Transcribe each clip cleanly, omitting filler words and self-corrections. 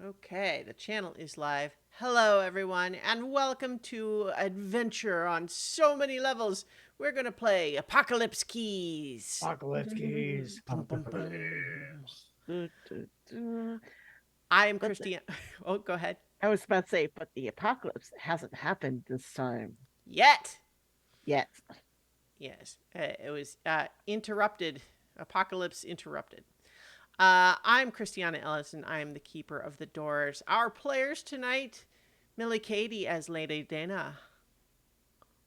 Okay, the channel is live. Hello, everyone, and welcome to Adventure on so many levels. We're going to play Apocalypse Keys. Apocalypse keys. Bum, bum, bum. Du, du, du. I am But the, Christian. Oh, go ahead. I was about to say, but the apocalypse hasn't happened this time Yet. yet. Yes, it was interrupted. Apocalypse interrupted. I'm Christiana Ellis, and I am the keeper of the doors. Our players tonight, Millie Katie as Lady Dana.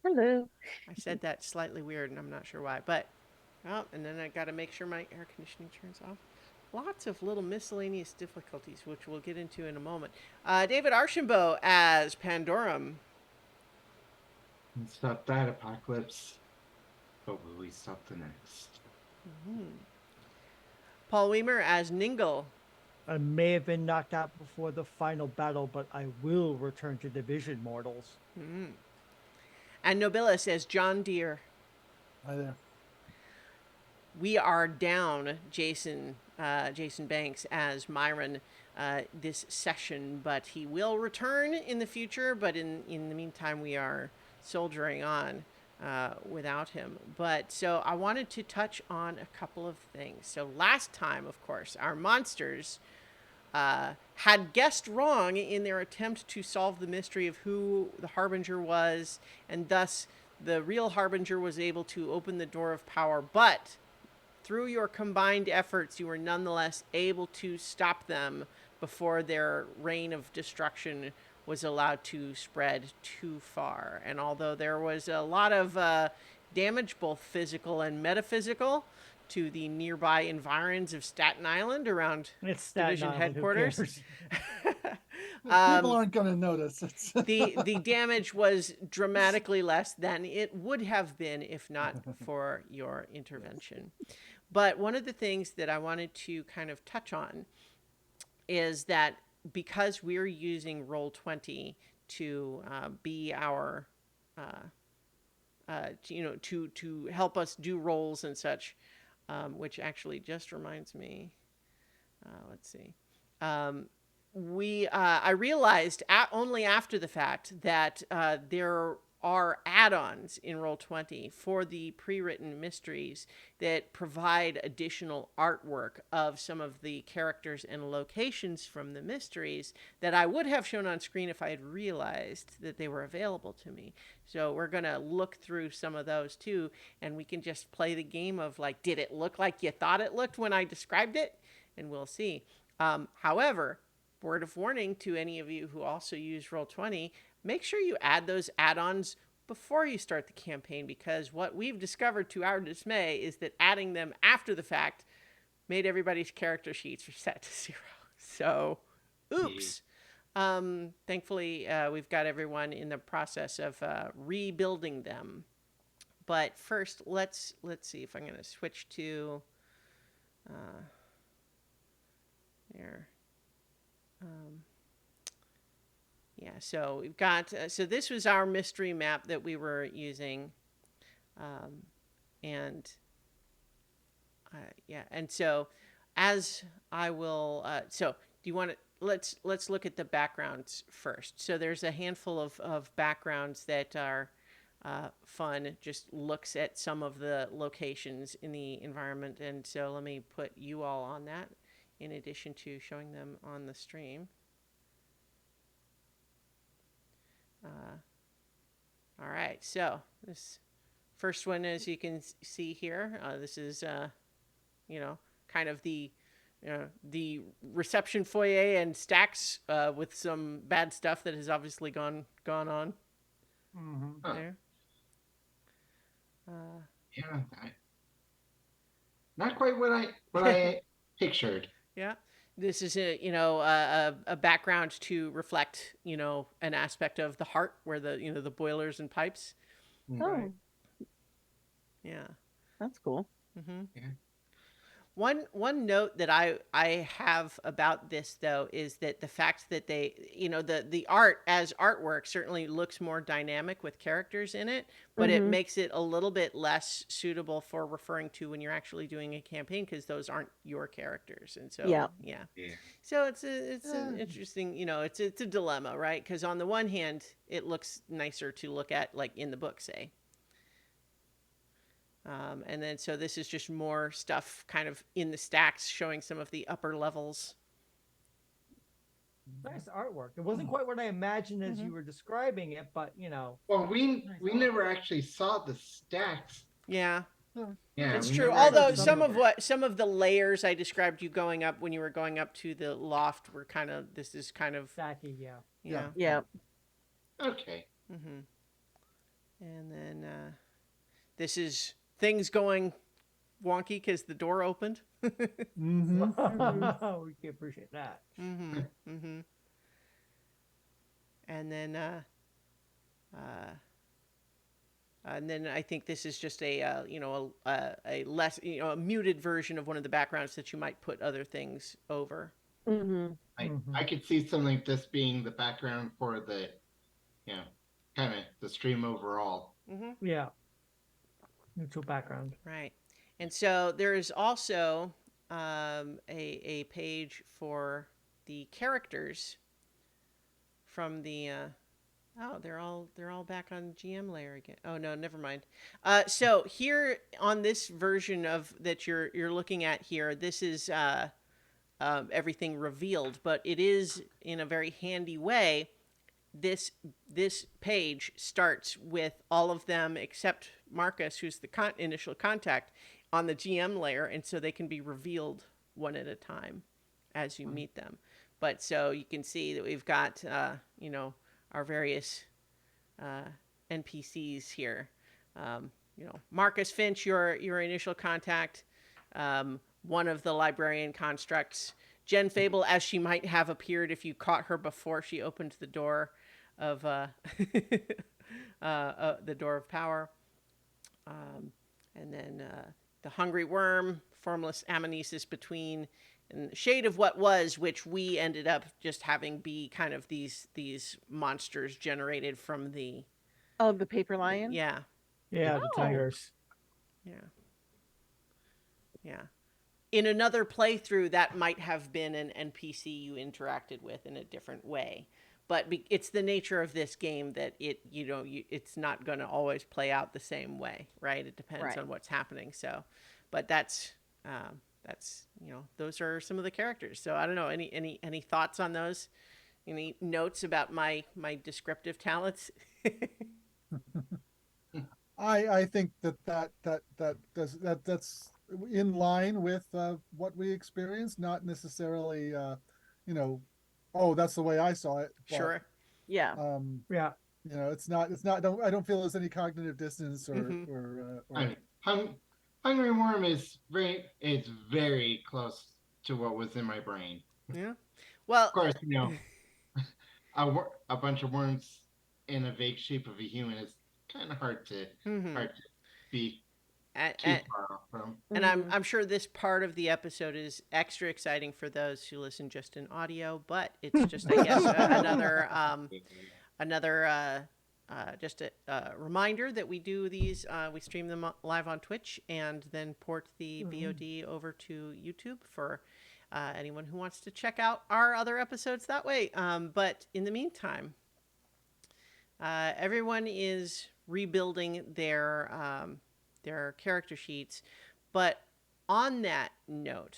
Hello. I said that slightly weird, and I'm not sure why. But, oh, and then I got to make sure my air conditioning turns off. Lots of little miscellaneous difficulties, which we'll get into in a moment. David Archambault as Pandorum. Stop that apocalypse. But will we stop the next? Paul Weimer as Ningle. I may have been knocked out before the final battle, but I will return to Division Mortals. And Nobilis as John Deere. Hi there. We are down Jason Banks as Myron this session, but he will return in the future. But in the meantime, we are soldiering on without him. But so I wanted to touch on a couple of things. So last time, of course, our monsters had guessed wrong in their attempt to solve the mystery of who the Harbinger was, and thus the real Harbinger was able to open the door of power. But through your combined efforts, you were nonetheless able to stop them before their reign of destruction was allowed to spread too far. And although there was a lot of damage, both physical and metaphysical, to the nearby environs of Staten Island around It's Staten division Island, who headquarters, cares? People aren't going to notice. the damage was dramatically less than it would have been if not for your intervention. But one of the things that I wanted to kind of touch on is that because we're using Roll20 to be our, to help us do rolls and such, which actually just reminds me, let's see. I realized only after the fact that there are add-ons in Roll20 for the pre-written mysteries that provide additional artwork of some of the characters and locations from the mysteries that I would have shown on screen if I had realized that they were available to me. So we're going to look through some of those too, and we can just play the game of like, did it look like you thought it looked when I described it? And we'll see. However, word of warning to any of you who also use Roll20, make sure you add those add-ons before you start the campaign, because what we've discovered to our dismay is that adding them after the fact made everybody's character sheets reset to 0. So, oops. Thankfully, we've got everyone in the process of rebuilding them. But first, let's see if I'm going to switch to there. Yeah, so we've got, so this was our mystery map that we were using. And yeah, and so as I will, so do you want to, let's look at the backgrounds first. So there's a handful of backgrounds that are fun, just looks at some of the locations in the environment. And so let me put you all on that in addition to showing them on the stream. All right, so this first one, as you can see here, this is, kind of the reception foyer and stacks with some bad stuff that has obviously gone on there. Yeah, not quite what I pictured. Yeah. This is a background to reflect, an aspect of the heart where the boilers and pipes. Oh, Yeah. that's cool. Mm-hmm. Yeah. One note that I have about this though is that the fact that they, the art as artwork certainly looks more dynamic with characters in it, but it Mhm. makes it a little bit less suitable for referring to when you're actually doing a campaign because those aren't your characters. And so Yeah. yeah. Yeah. So it's an Eh. interesting, it's a dilemma, right? Because on the one hand, it looks nicer to look at like in the book, say. And then so this is just more stuff kind of in the stacks showing some of the upper levels. Nice artwork. It wasn't quite what I imagined as you were describing it, but Well, we Nice we art. never actually saw the stacks. Yeah, Yeah, it's we true. never Although actually some some of the layers I described you going up when you were going up to the loft were kind of, this is kind of, Stacky, yeah. yeah. Yeah. Okay. Mm-hmm. And then this is things going wonky because the door opened. Mm-hmm. We can appreciate that. Mm-hmm. Mm-hmm. And then I think this is just a a less, a muted version of one of the backgrounds that you might put other things over. Mhm. I could see something like this being the background for the, kind of the stream overall. Mm-hmm. Yeah. Neutral background. Right. And so there is also a page for the characters from the oh, they're all back on GM layer again. Oh no, never mind. So here on this version of that you're looking at here, this is everything revealed, but it is in a very handy way. This page starts with all of them except Marcus, who's the initial contact, on the GM layer, and so they can be revealed one at a time as you meet them. But so you can see that we've got our various NPCs here. Marcus Finch, your initial contact, one of the librarian constructs. Jen Fable, as she might have appeared if you caught her before she opened the door of the door of power. And then the hungry worm, formless amnesis between, and shade of what was, which we ended up just having be kind of these monsters generated from the Oh, the paper lion? yeah Yeah, the Oh. tigers. yeah. In another playthrough, that might have been an NPC you interacted with in a different way. But it's the nature of this game that it's not going to always play out the same way, right? It depends Right. on what's happening. So, but that's those are some of the characters. So I don't know, any thoughts on those? Any notes about my descriptive talents? I think that's in line with what we experienced. Not necessarily, oh, that's the way I saw it. But, Sure. Yeah. Yeah. it's not. I don't feel there's any cognitive dissonance or Mhm. I mean, Hungry Worm is very close to what was in my brain. Yeah. Well, Of course, a bunch of worms in a vague shape of a human is kind of hard to be too far off from. And I'm sure this part of the episode is extra exciting for those who listen just in audio, but it's just, I guess, another just a reminder that we do these. We stream them live on Twitch and then port the VOD over to YouTube for anyone who wants to check out our other episodes that way. But in the meantime, everyone is rebuilding their character sheets. But on that note,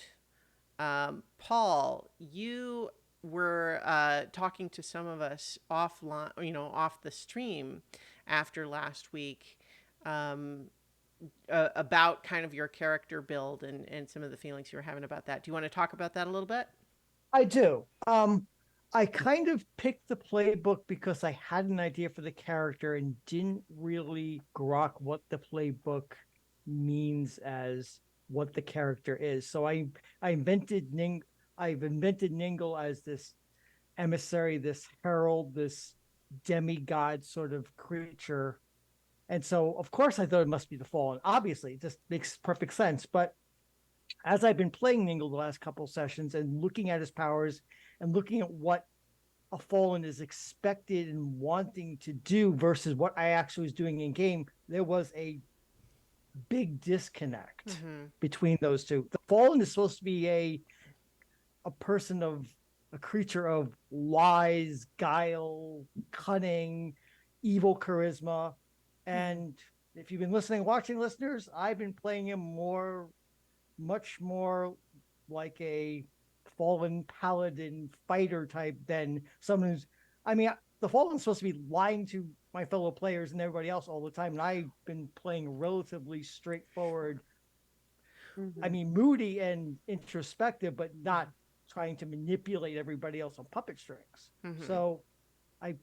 Paul, you were talking to some of us offline, off the stream after last week, about kind of your character build and some of the feelings you were having about that. Do you want to talk about that a little bit? I do. I kind of picked the playbook because I had an idea for the character and didn't really grok what the playbook means as what the character is. So I've invented Ningle as this emissary, this herald, this demigod sort of creature. And so of course I thought it must be the Fallen. Obviously, it just makes perfect sense. But as I've been playing Ningle the last couple sessions and looking at his powers and looking at what a Fallen is expected and wanting to do versus what I actually was doing in game, there was a big disconnect between those two. The Fallen is supposed to be a person of a creature of lies, guile, cunning, evil charisma. And if you've been listening, watching, listeners, I've been playing him much more like a fallen paladin fighter type than someone who's, I mean, the Fallen's supposed to be lying to my fellow players and everybody else all the time. And I've been playing relatively straightforward. I mean, moody and introspective, but not trying to manipulate everybody else on puppet strings. So I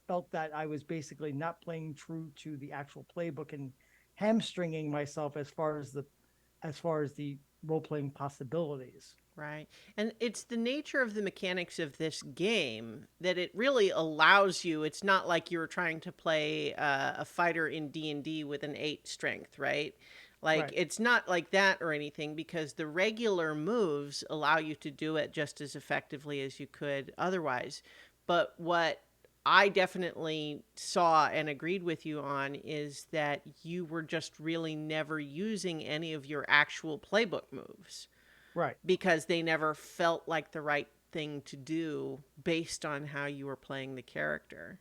felt that I was basically not playing true to the actual playbook and hamstringing myself as far as the role-playing possibilities. Right. And it's the nature of the mechanics of this game that it really allows you. It's not like you're trying to play a fighter in D&D with an 8 strength, right? Like, Right. It's not like that or anything, because the regular moves allow you to do it just as effectively as you could otherwise. But what I definitely saw and agreed with you on is that you were just really never using any of your actual playbook moves. Right. Because they never felt like the right thing to do based on how you were playing the character.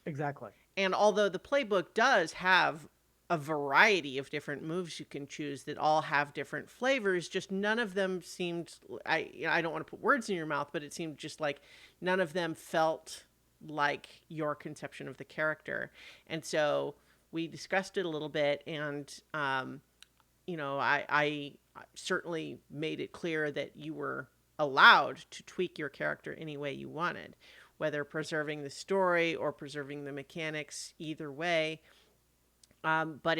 Exactly. And although the playbook does have a variety of different moves you can choose that all have different flavors, just none of them seemed, I don't want to put words in your mouth, but it seemed just like none of them felt like your conception of the character. And so we discussed it a little bit, and I certainly made it clear that you were allowed to tweak your character any way you wanted, whether preserving the story or preserving the mechanics, either way. But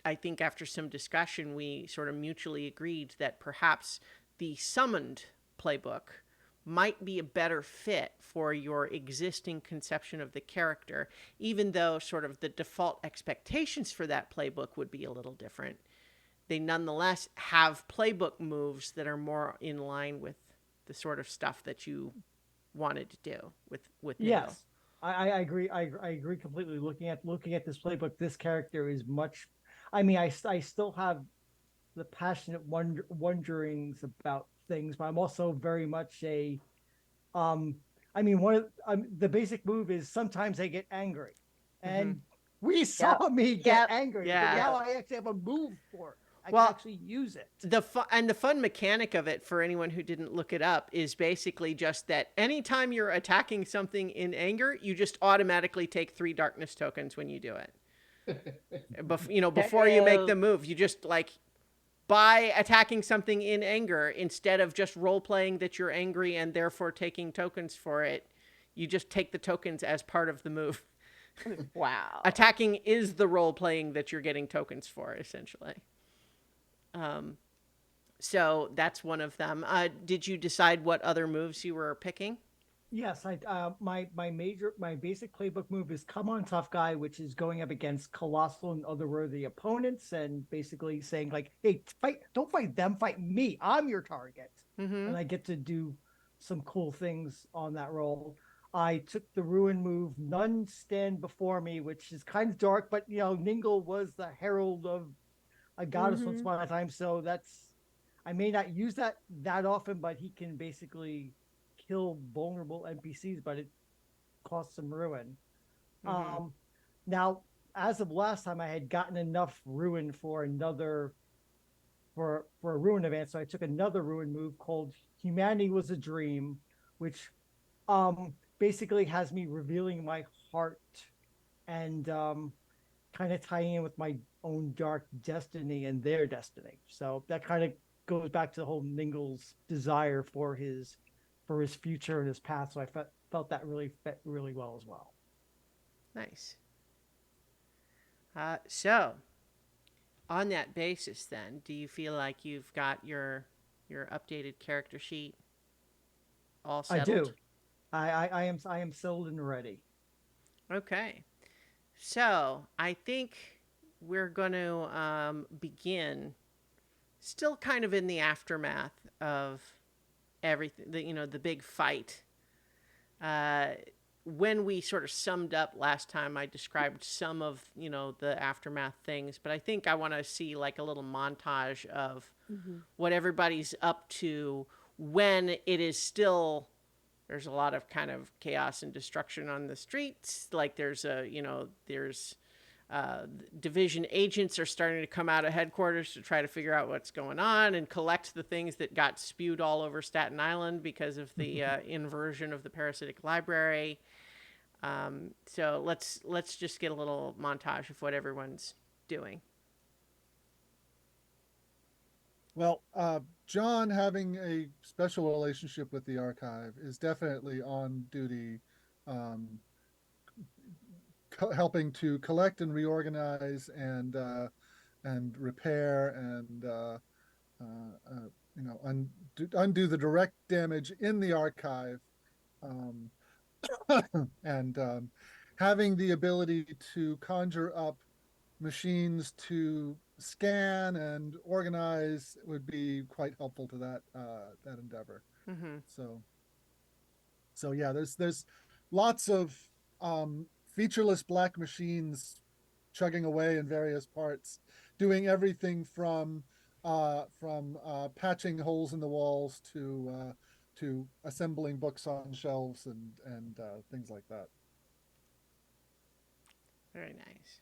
I think after some discussion, we sort of mutually agreed that perhaps the summoned playbook might be a better fit for your existing conception of the character, even though sort of the default expectations for that playbook would be a little different. They nonetheless have playbook moves that are more in line with the sort of stuff that you wanted to do with Ningle. Yes, I agree. I agree completely. Looking at this playbook, this character is much. I mean, I still have the passionate wonderings about things, but I'm also very much a. I mean, the basic move is sometimes I get angry, and we saw me get angry. Yeah. But now I actually have a move for it. I Well, can actually use it. The fun mechanic of it, for anyone who didn't look it up, is basically just that anytime you're attacking something in anger, you just automatically take 3 darkness tokens when you do it. Before you make the move, you just by attacking something in anger, instead of just role playing that you're angry and therefore taking tokens for it, you just take the tokens as part of the move. Wow. Attacking is the role playing that you're getting tokens for, essentially. So that's one of them. Did you decide what other moves you were picking? Yes, my basic playbook move is come on tough guy, which is going up against colossal and otherworthy opponents, and basically saying like, hey, don't fight them, fight me. I'm your target, and I get to do some cool things on that roll. I took the ruin move, none stand before me, which is kind of dark, but Ningle was the herald of a goddess once upon a time, so I may not use that often, but he can basically kill vulnerable NPCs, but it costs some ruin. Now, as of last time, I had gotten enough ruin for a ruin event, so I took another ruin move called Humanity Was a Dream, which basically has me revealing my heart and kind of tying in with my own dark destiny and their destiny. So that kind of goes back to the whole Ningle's desire for his future and his path. So I felt that really fit really well as well. Nice. So on that basis, then, do you feel like you've got your updated character sheet all settled? I do. I am settled and ready. Okay. So I think we're going to begin still kind of in the aftermath of everything, the big fight. When we sort of summed up last time, I described some of, the aftermath things, but I think I want to see like a little montage of what everybody's up to when it is still, there's a lot of kind of chaos and destruction on the streets. Like there's division agents are starting to come out of headquarters to try to figure out what's going on and collect the things that got spewed all over Staten Island because of the inversion of the parasitic library. So let's just get a little montage of what everyone's doing. Well, John, having a special relationship with the archive, is definitely on duty, helping to collect and reorganize and repair and undo the direct damage in the archive, and having the ability to conjure up machines to scan and organize would be quite helpful to that endeavor. So yeah, there's lots of featureless black machines chugging away in various parts, doing everything from patching holes in the walls to assembling books on shelves and things like that. Very nice.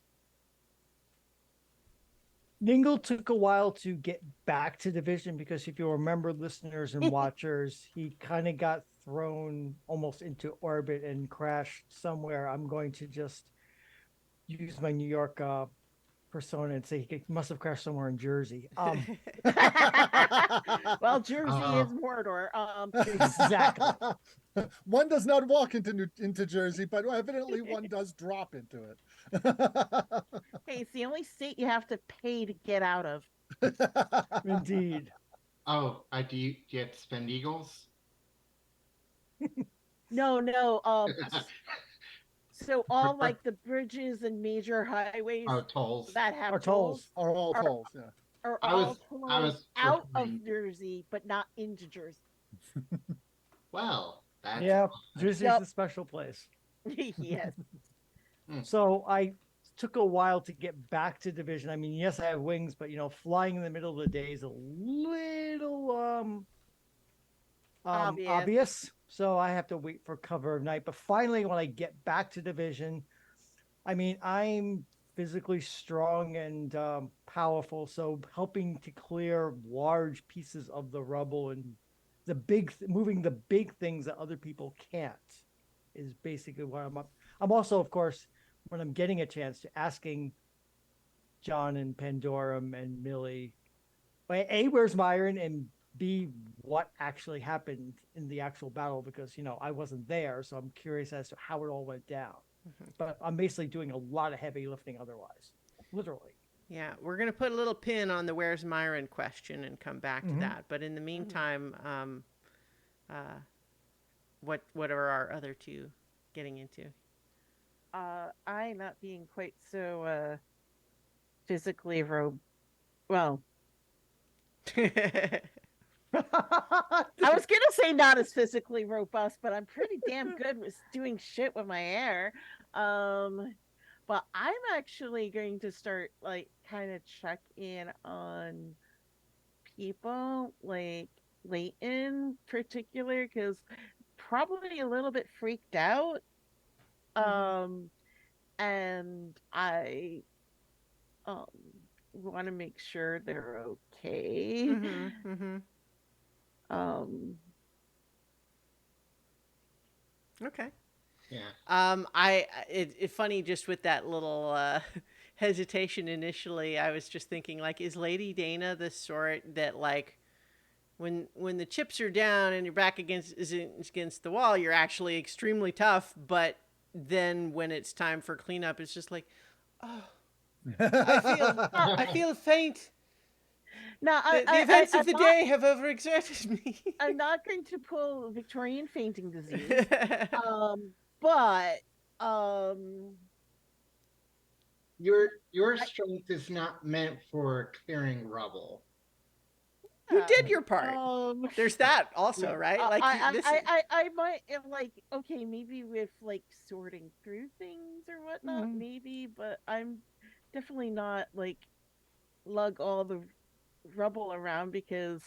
Ningle took a while to get back to Division because if you remember, listeners and watchers, he kind of got thrown almost into orbit and crashed somewhere. I'm going to just use my New York persona and say he must have crashed somewhere in Jersey. Well, Jersey is Mordor. Exactly. One does not walk into Jersey, but evidently one does drop into it. Hey, it's the only state you have to pay to get out of. Indeed. Oh, do you have to spend eagles? No. So all like the bridges and major highways tolls that have Or tolls. Are all tolls, yeah. Are I all was tolls out referring- of Jersey, but not into Jersey. Well, that's Yeah, Jersey's Yep. a special place. Yes. So I took a while to get back to Division. I mean, yes, I have wings, but flying in the middle of the day is a little obvious. So I have to wait for cover of night. But finally, when I get back to Division, I mean, I'm physically strong and powerful. So helping to clear large pieces of the rubble and moving the big things that other people can't is basically what I'm up. I'm also, of course, when I'm getting a chance to asking John and Pandorum and Millie, A, where's Myron? And B, what actually happened in the actual battle? Because, I wasn't there. So I'm curious as to how it all went down. But I'm basically doing a lot of heavy lifting otherwise, literally. Yeah, we're going to put a little pin on the where's Myron question and come back to that. But in the meantime, what are our other two getting into? I not being quite so physically well. I was gonna say not as physically robust, but I'm pretty damn good with doing shit with my hair. But I'm actually going to start kind of check in on people like Leighton particular, because probably a little bit freaked out. And I want to make sure they're okay. Okay. Yeah. It's funny just with that little hesitation initially. I was just thinking, is Lady Dana the sort that when the chips are down and your back against the wall, you're actually extremely tough, but then when it's time for cleanup, it's just like, oh, I feel faint. No, the events of the day have overexerted me. I'm not going to pull Victorian fainting disease, but your strength is not meant for clearing rubble. who did your part? There's that also, right? Like I might like, okay, maybe with like sorting through things or whatnot, maybe, but I'm definitely not like lug all the rubble around, because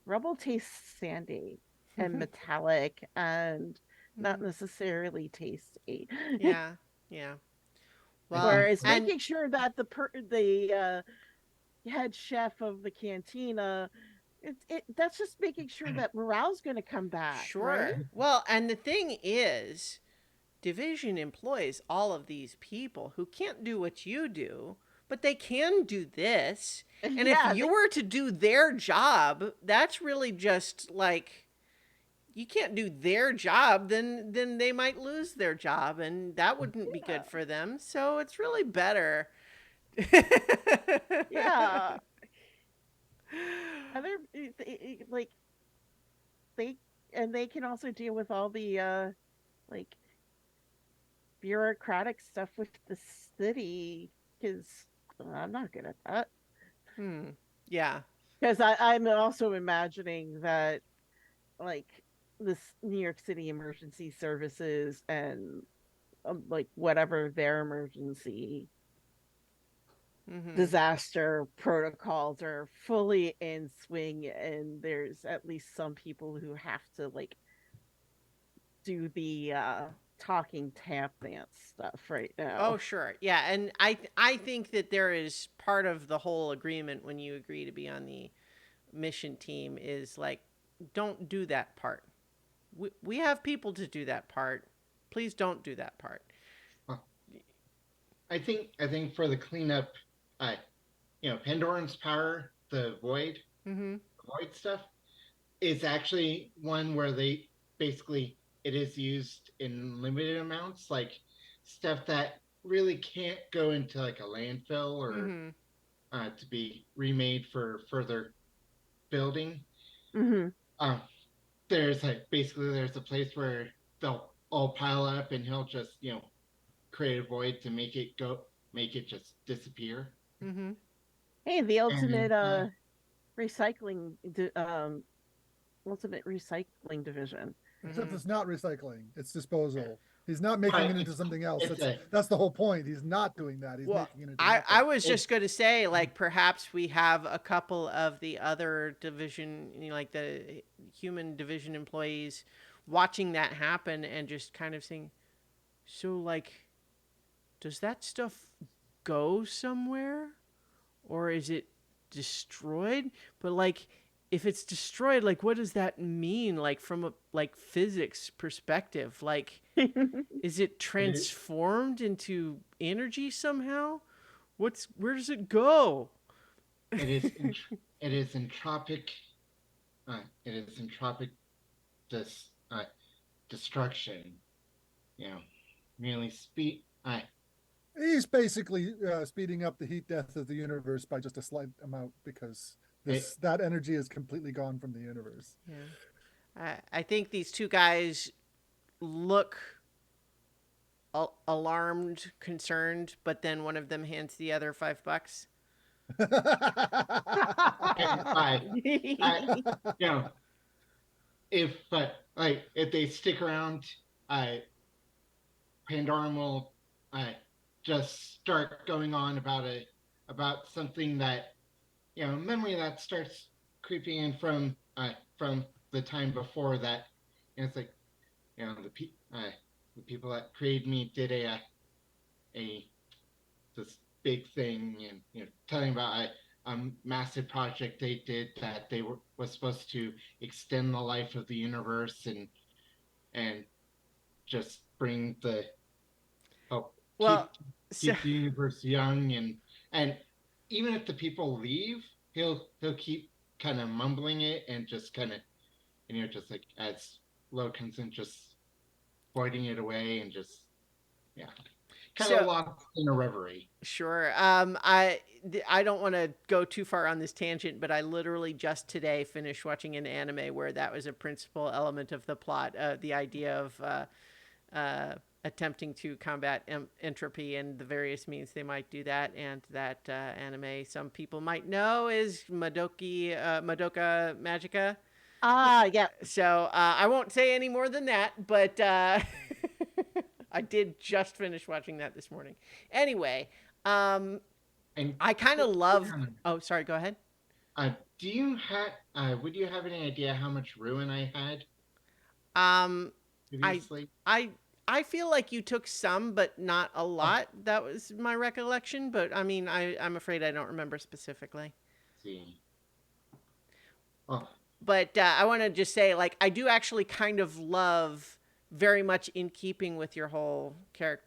rubble tastes sandy and metallic and not necessarily tasty. Yeah, yeah. Well, Whereas and making sure that the head chef of the cantina, that's just making sure that morale's going to come back, right? sure. Well, and the thing is, Division employs all of these people who can't do what you do, but they can do this. And if Yeah, you were to do their job, that's really just like you can't do their job, then they might lose their job, and that wouldn't be good for them. So it's really better. yeah. Other like they they can also deal with all the like bureaucratic stuff with the city, because I'm not good at that. Yeah. Because I'm also imagining that like this New York City emergency services and like whatever their emergency disaster protocols are fully in swing, and there's at least some people who have to like do the talking tap dance stuff right now. Oh, sure. Yeah, and I think that there is part of the whole agreement when you agree to be on the mission team is like, don't do that part. We have people to do that part. Please don't do that part. I think for the cleanup, Pandorum's power, the void stuff, is actually one where they basically it is used in limited amounts, like stuff that really can't go into like a landfill or to be remade for further building. There's there's a place where they'll all pile up and he'll just create a void to make it just disappear. Hey, the ultimate recycling ultimate recycling division. Except it's not recycling, it's disposal. He's not making it into something else. That's the whole point. He's not doing that. He's making it into I was just going to say, like, perhaps we have a couple of the other division, like the human division employees watching that happen and just kind of saying, so, like, does that stuff go somewhere? Or is it destroyed? But, like, if it's destroyed, like, what does that mean? Like, from a physics perspective, like, is it transformed into energy somehow? Where does it go? It is entropic. It is entropic destruction. Merely speed. He's basically speeding up the heat death of the universe by just a slight amount, because that energy is completely gone from the universe. Yeah. I think these two guys look alarmed, concerned, but then one of them hands the other $5. If they stick around, Pandorum will just start going on about something that memory that starts creeping in from the time before that. It's like the people that created me did this big thing, and telling about a massive project they did that was supposed to extend the life of the universe and just bring keep the universe young, and even if the people leave, he'll keep kind of mumbling it and just kind of just like as Lokenson just voiding it away and just kind of lost in a reverie. Sure. I don't want to go too far on this tangent, but I literally just today finished watching an anime where that was a principal element of the plot. The idea of attempting to combat entropy and the various means they might do that. And that anime some people might know is Madoka Magica. Ah, yeah. So I won't say any more than that, but I did just finish watching that this morning. Anyway, And I kind of love. Oh, sorry. Go ahead. do you have? Would you have any idea how much ruin I had Um, previously? I feel like you took some, but not a lot. That was my recollection. But I mean, I'm afraid I don't remember specifically. See. Oh, But I want to just say, like, I do actually kind of love, very much in keeping with your whole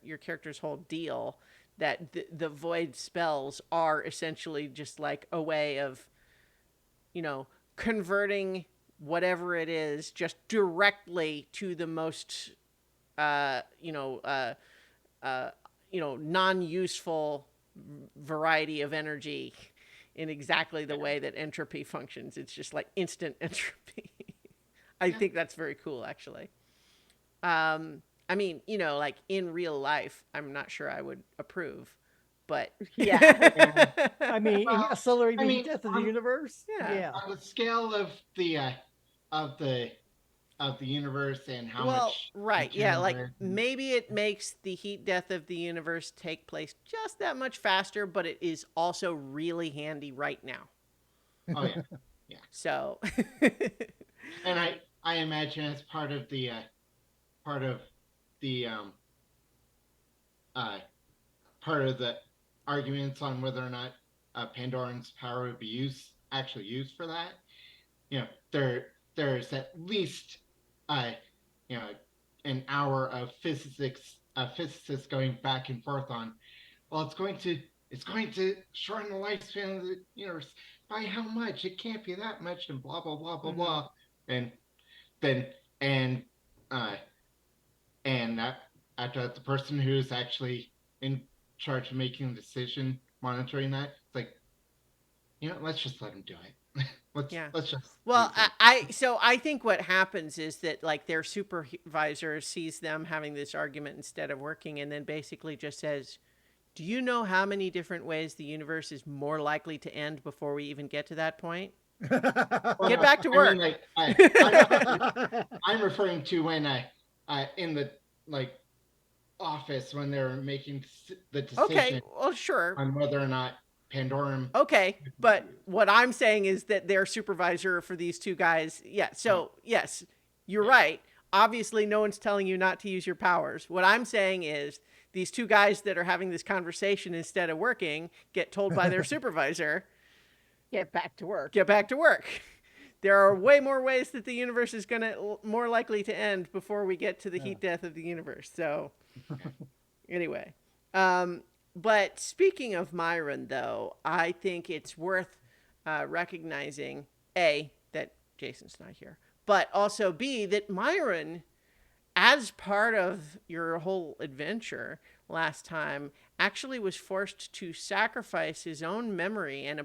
your character's whole deal, that the void spells are essentially just like a way of, converting whatever it is just directly to the most, uh, you know, uh, non-useful variety of energy in exactly the way that entropy functions. It's just like instant entropy. I think that's very cool, actually. I mean, like in real life, I'm not sure I would approve, but Yeah. I mean, Well, accelerating I the mean, death of the on- universe. Yeah. on the scale of of the of the universe and how well, much right, yeah, like material maybe it makes the heat death of the universe take place just that much faster, but it is also really handy right now. oh yeah, So, and I imagine as part of the uh part of the arguments on whether or not Pandoran's power would be actually used for that. There's at least uh you know an hour of physicists going back and forth on, well, it's going to shorten the lifespan of the universe by how much? It can't be that much, and blah blah blah blah blah. And then and uh and after that, the person who's actually in charge of making the decision, monitoring that, it's like, let's just let him do it. Yeah. Let's just well, leave so I think what happens is that like their supervisor sees them having this argument instead of working, and then basically just says, "Do you know how many different ways the universe is more likely to end before we even get to that point? Get back to work." I mean, like, I'm referring to when in the like office when they're making the decision Okay, well, sure. on whether or not Pandorum. Okay, but what I'm saying is that their supervisor for these two guys, yeah, so yes, you're right. Obviously, no one's telling you not to use your powers. What I'm saying is these two guys that are having this conversation instead of working get told by their supervisor, Get back to work. get back to work. There are way more ways that the universe is going to more likely to end before we get to the heat death of the universe. So anyway, but speaking of Myron, though, I think it's worth recognizing, A, that Jason's not here, but also B, that Myron, as part of your whole adventure last time, actually was forced to sacrifice his own memory, an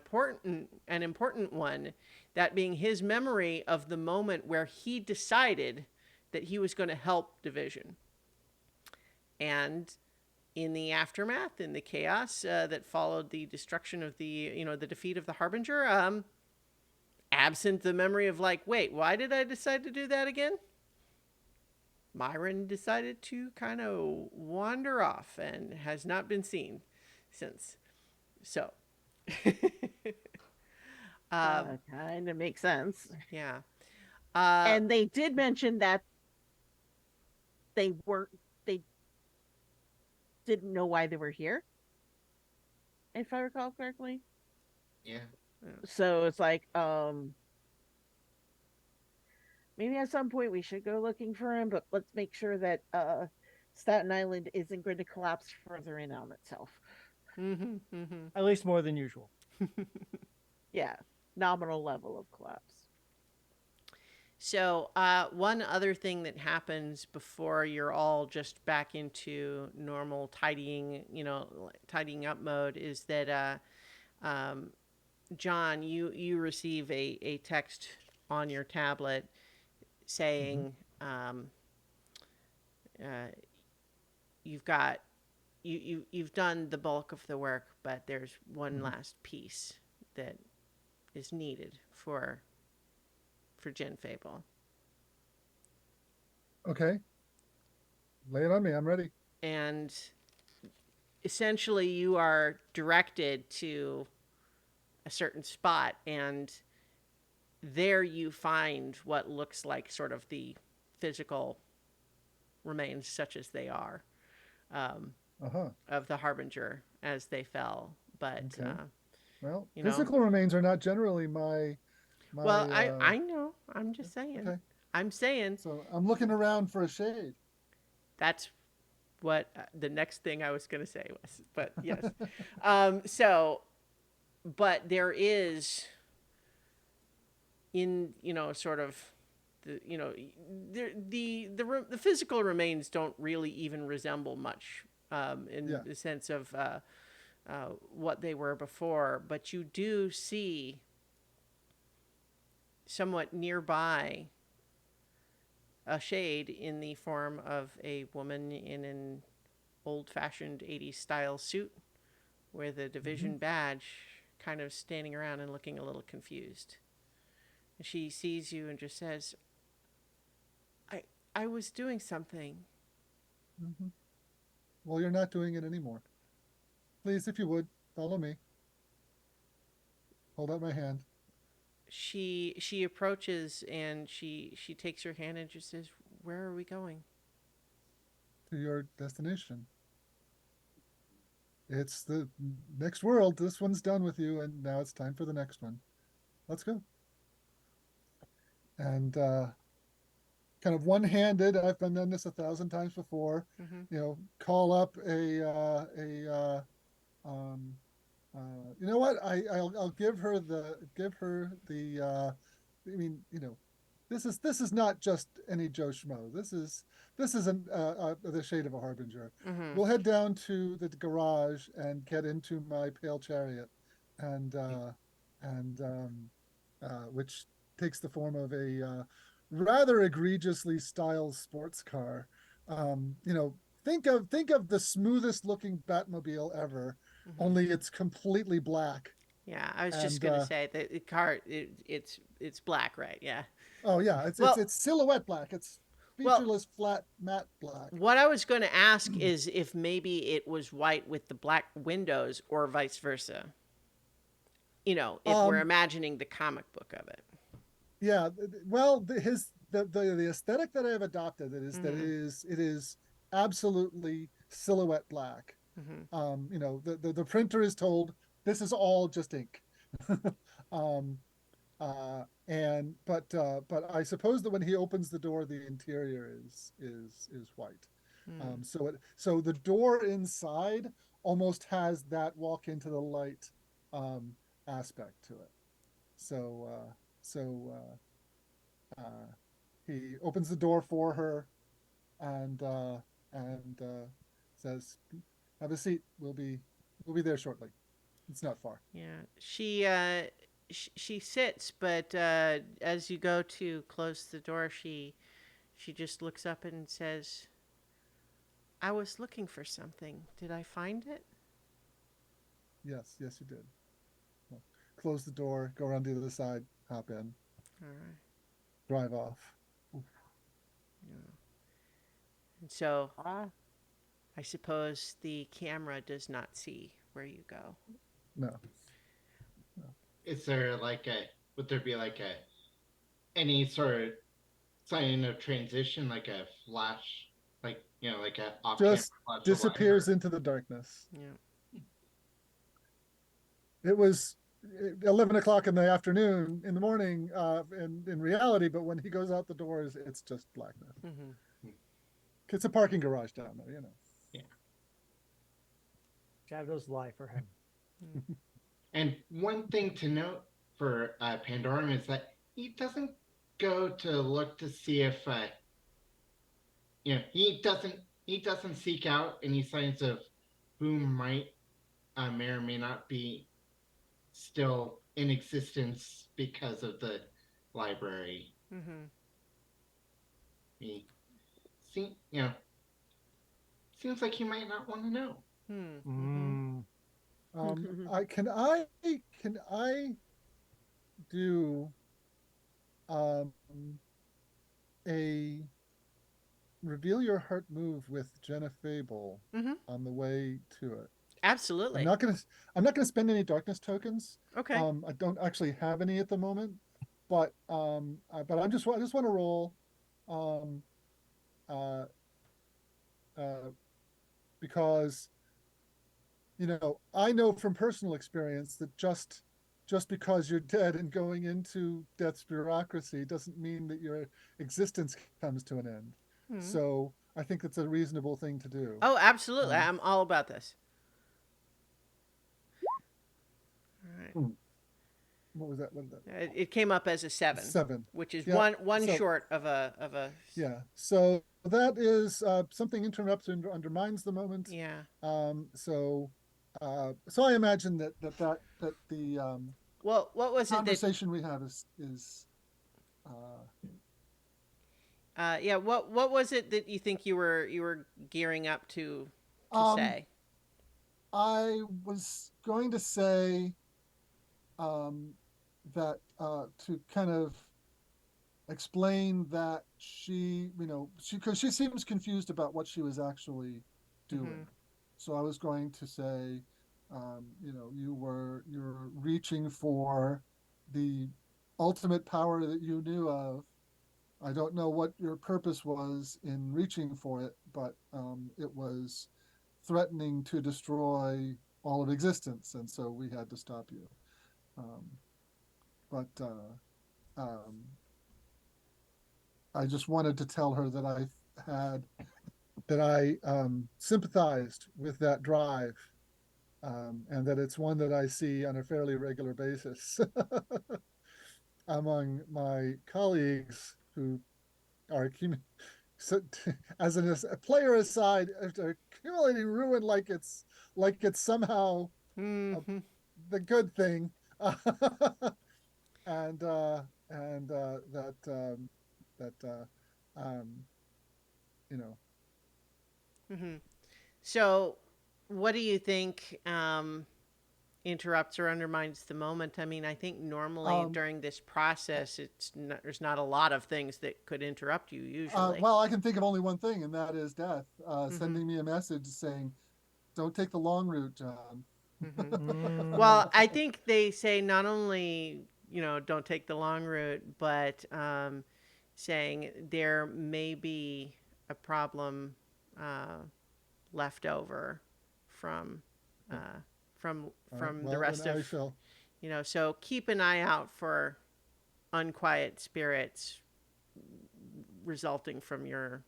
important one, that being his memory of the moment where he decided that he was going to help Division. And in the aftermath, in the chaos that followed the destruction of the defeat of the Harbinger, absent the memory of like, wait, why did I decide to do that again? Myron decided to kind of wander off and has not been seen since. So, Kind of makes sense. yeah. And they did mention that they didn't know why they were here, if I recall correctly. Yeah. So it's like, maybe at some point we should go looking for him, but let's make sure that Staten Island isn't going to collapse further in on itself. At least more than usual. Yeah, nominal level of collapse. So, one other thing that happens before you're all just back into normal tidying up mode is that, John, you receive a text on your tablet saying, you've got you've done the bulk of the work, but there's one last piece that is needed for Gin Fable. Okay. Lay it on me. I'm ready. And essentially you are directed to a certain spot, and there you find what looks like sort of the physical remains, such as they are, Uh-huh. of the Harbinger as they fell. But Okay. Well, you know, physical remains are not generally my well, I know. I'm just okay. saying. I'm saying So I'm looking around for a shade. that's what the next thing I was going to say was. But yes. So, but there is in, sort of the physical remains don't really even resemble much in Yeah. the sense of what they were before, but you do see somewhat nearby a shade in the form of a woman in an old-fashioned 80s style suit with a division badge, kind of standing around and looking a little confused. She sees you and just says, I was doing something. Mm-hmm. Well, you're not doing it anymore. Please, if you would, follow me. Hold out my hand. She approaches and she takes your hand and just says, "Where are we going?" To your destination. It's the next world. This one's done with you, and now it's time for the next one. Let's go. And kind of one-handed, I've done this 1,000 times before. Mm-hmm. Call up you know what? I'll give her the. I mean, this is not just any Joe Schmo. This is the shade of a harbinger. Mm-hmm. We'll head down to the garage and get into my pale chariot, and which takes the form of a rather egregiously styled sports car. Think of the smoothest looking Batmobile ever, Mm-hmm. only it's completely black. Yeah, I was just And gonna say that the car it's black, right? Yeah. oh yeah, it's Well, it's silhouette black. It's well, featureless flat matte black. what I was going to ask is if maybe it was white with the black windows or vice versa. If we're imagining the comic book of it. Yeah, well, the aesthetic that I have adopted that it is absolutely silhouette black. Mm-hmm. The printer is told this is all just ink. um, but I suppose that when he opens the door, the interior is white. Mm. So the door inside almost has that walk into the light aspect to it. So he opens the door for her and says, "Have a seat. We'll be there shortly. It's not far." Yeah, she sits, but as you go to close the door, she just looks up and says, "I was looking for something. Did I find it?" Yes, you did. Well, close the door, go around the other side, hop in, All right. drive off. Yeah. And so, I suppose the camera does not see where you go. No. Is there would there be any sort of sign of transition, like a flash, like a off-camera Just flash disappears into the darkness. Yeah. It was 11 o'clock in the afternoon, in the morning, in reality, but when he goes out the doors, it's just blackness. Mm-hmm. It's a parking garage down there, Yeah. Shadows lie for him. And one thing to note for Pandorum is that he doesn't go to look to see if he doesn't seek out any signs of who might may or may not be still in existence because of the library. Mm-hmm. He seems like you might not want to know. Mm. Can I do um a reveal your heart move with Jenna Fable Mm-hmm. on the way to it? I'm Absolutely. not gonna I'm not gonna spend any darkness tokens. Okay. I don't actually have any at the moment, but I just want to roll, um, uh, uh, because I know from personal experience that just because you're dead and going into death's bureaucracy doesn't mean that your existence comes to an end. Hmm. So I think it's a reasonable thing to do. Oh, absolutely. Um, I'm all about this. All right. what was that? What was that? It came up as a 7, 7. which is Yeah. one So short of a. yeah. So that is something interrupts and undermines the moment. Yeah. So I imagine that the Well, what was it that? conversation we have is uh, Yeah. What was it that you think you were gearing up to um, say? I was going to say um, that to kind of explain that because she seems confused about what she was actually doing. Mm-hmm. So I was going to say, you're reaching for the ultimate power that you knew of. I don't know what your purpose was in reaching for it, but it was threatening to destroy all of existence, and so we had to stop you. Um, but I just wanted to tell her that I sympathized with that drive, and that it's one that I see on a fairly regular basis among my colleagues who are so, as a player aside, accumulating ruin like it's somehow Mm-hmm. the good thing, and that um, you know Mm-hmm. So, what do you think interrupts or undermines the moment? I mean, I think normally um, during this process, there's not a lot of things that could interrupt you usually. well, I can think of only one thing, and that is death Mm-hmm. sending me a message saying, "Don't take the long route, John." Mm-hmm. Mm. Well, I think they say not only, don't take the long route, but saying there may be a problem uh, left over from uh, from All right. from the Well, then rest of, I shall. so keep an eye out for unquiet spirits resulting from your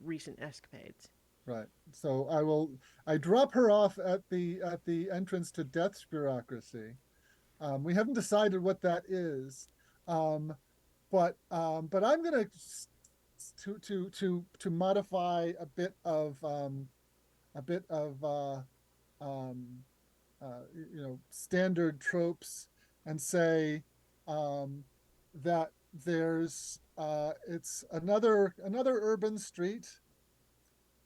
recent escapades. Right. So I will. I drop her off at the entrance to Death's bureaucracy. We haven't decided what that is, um, but I'm gonna to modify a bit of um, standard tropes and say that it's another urban street,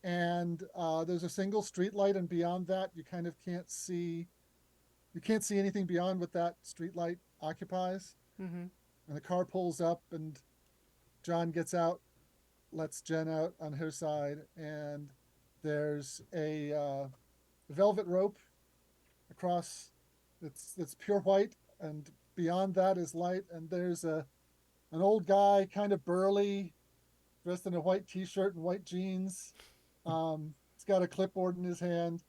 and there's a single street light, and beyond that you can't see anything beyond what that street light occupies. Mm-hmm. And the car pulls up, and John gets out, lets Jen out on her side, and there's a velvet rope across. It's pure white, and beyond that is light. And there's an old guy, kind of burly, dressed in a white t-shirt and white jeans. He's got a clipboard in his hand,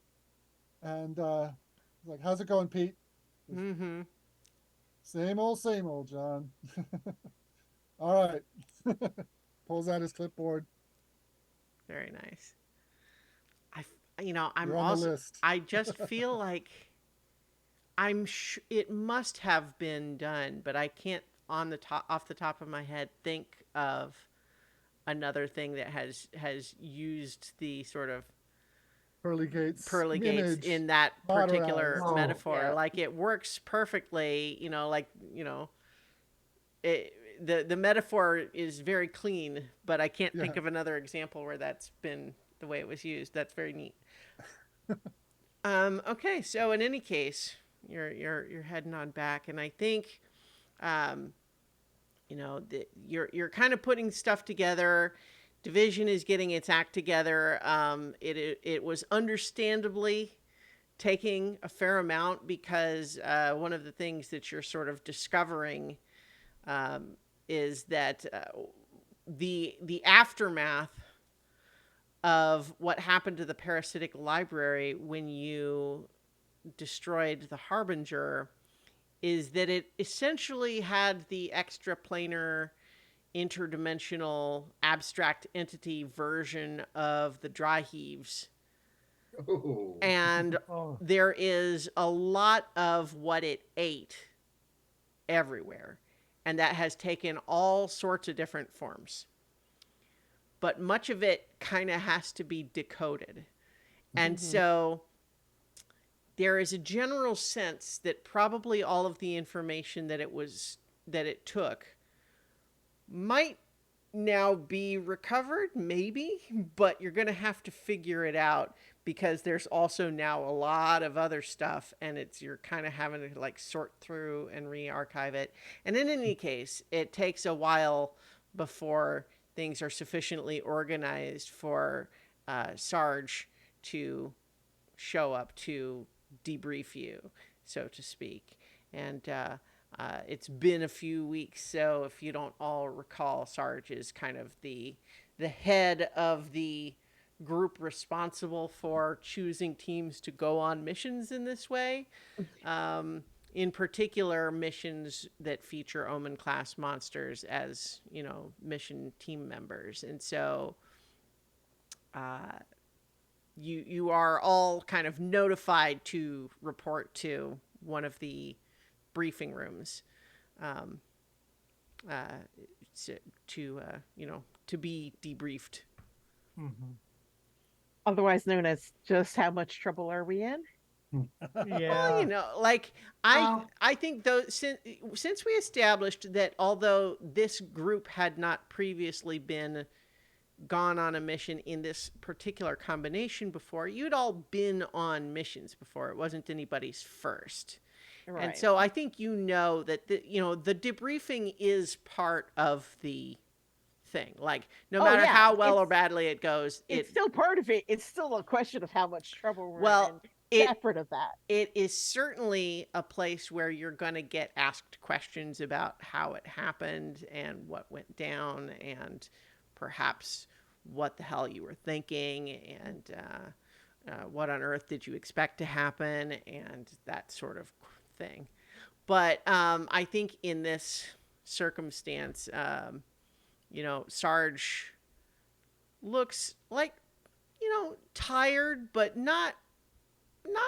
and he's like, "How's it going, Pete?" Mm-hmm. Same old, John. All right. Pulls out his clipboard. Very nice. I'm You're on the also. list. I just feel like it must have been done, but I can't off the top of my head think of another thing that has used the sort of Pearly Gates pearly gates image in that particular modernized. metaphor. Yeah. Like it works perfectly, it, the metaphor is very clean, but I can't think Yeah. of another example where that's the way it was used. That's very neat. Okay, so in any case, you're heading on back, and I think, um, you're kind of putting stuff together. Division is getting its act together. It was understandably taking a fair amount because one of the things that you're sort of discovering is that the aftermath of what happened to the parasitic library when you destroyed the Harbinger is that it essentially had the extraplanar interdimensional abstract entity version of the dry heaves. Oh. And Oh, there is a lot of what it ate everywhere. And that has taken all sorts of different forms. But much of it kind of has to be decoded. And so there is a general sense that probably all of the information that it took might now be recovered, maybe, but you're going to have to figure it out because there's also now a lot of other stuff, and you're kind of having to like sort through and re-archive it. And in any case, it takes a while before things are sufficiently organized for Sarge to show up to debrief you, so to speak. And it's been a few weeks, so if you don't all recall, Sarge is kind of the head of the group responsible for choosing teams to go on missions in this way. In particular, missions that feature Omen class monsters as, mission team members. And so you are all kind of notified to report to one of the briefing rooms, to be debriefed. Otherwise known as just how much trouble are we in? yeah. Well, like I think though since we established that although this group had not previously been gone on a mission in this particular combination before, you'd all been on missions before. It wasn't anybody's first. Right. And so I think that the debriefing is part of the thing. Like no matter how well or badly it goes, it's still part of it. It's still a question of how much trouble we're well, in. Separate of that. It is certainly a place where you're going to get asked questions about how it happened and what went down and perhaps what the hell you were thinking and what on earth did you expect to happen and that sort of thing. But I think in this circumstance, Sarge looks like, tired, but not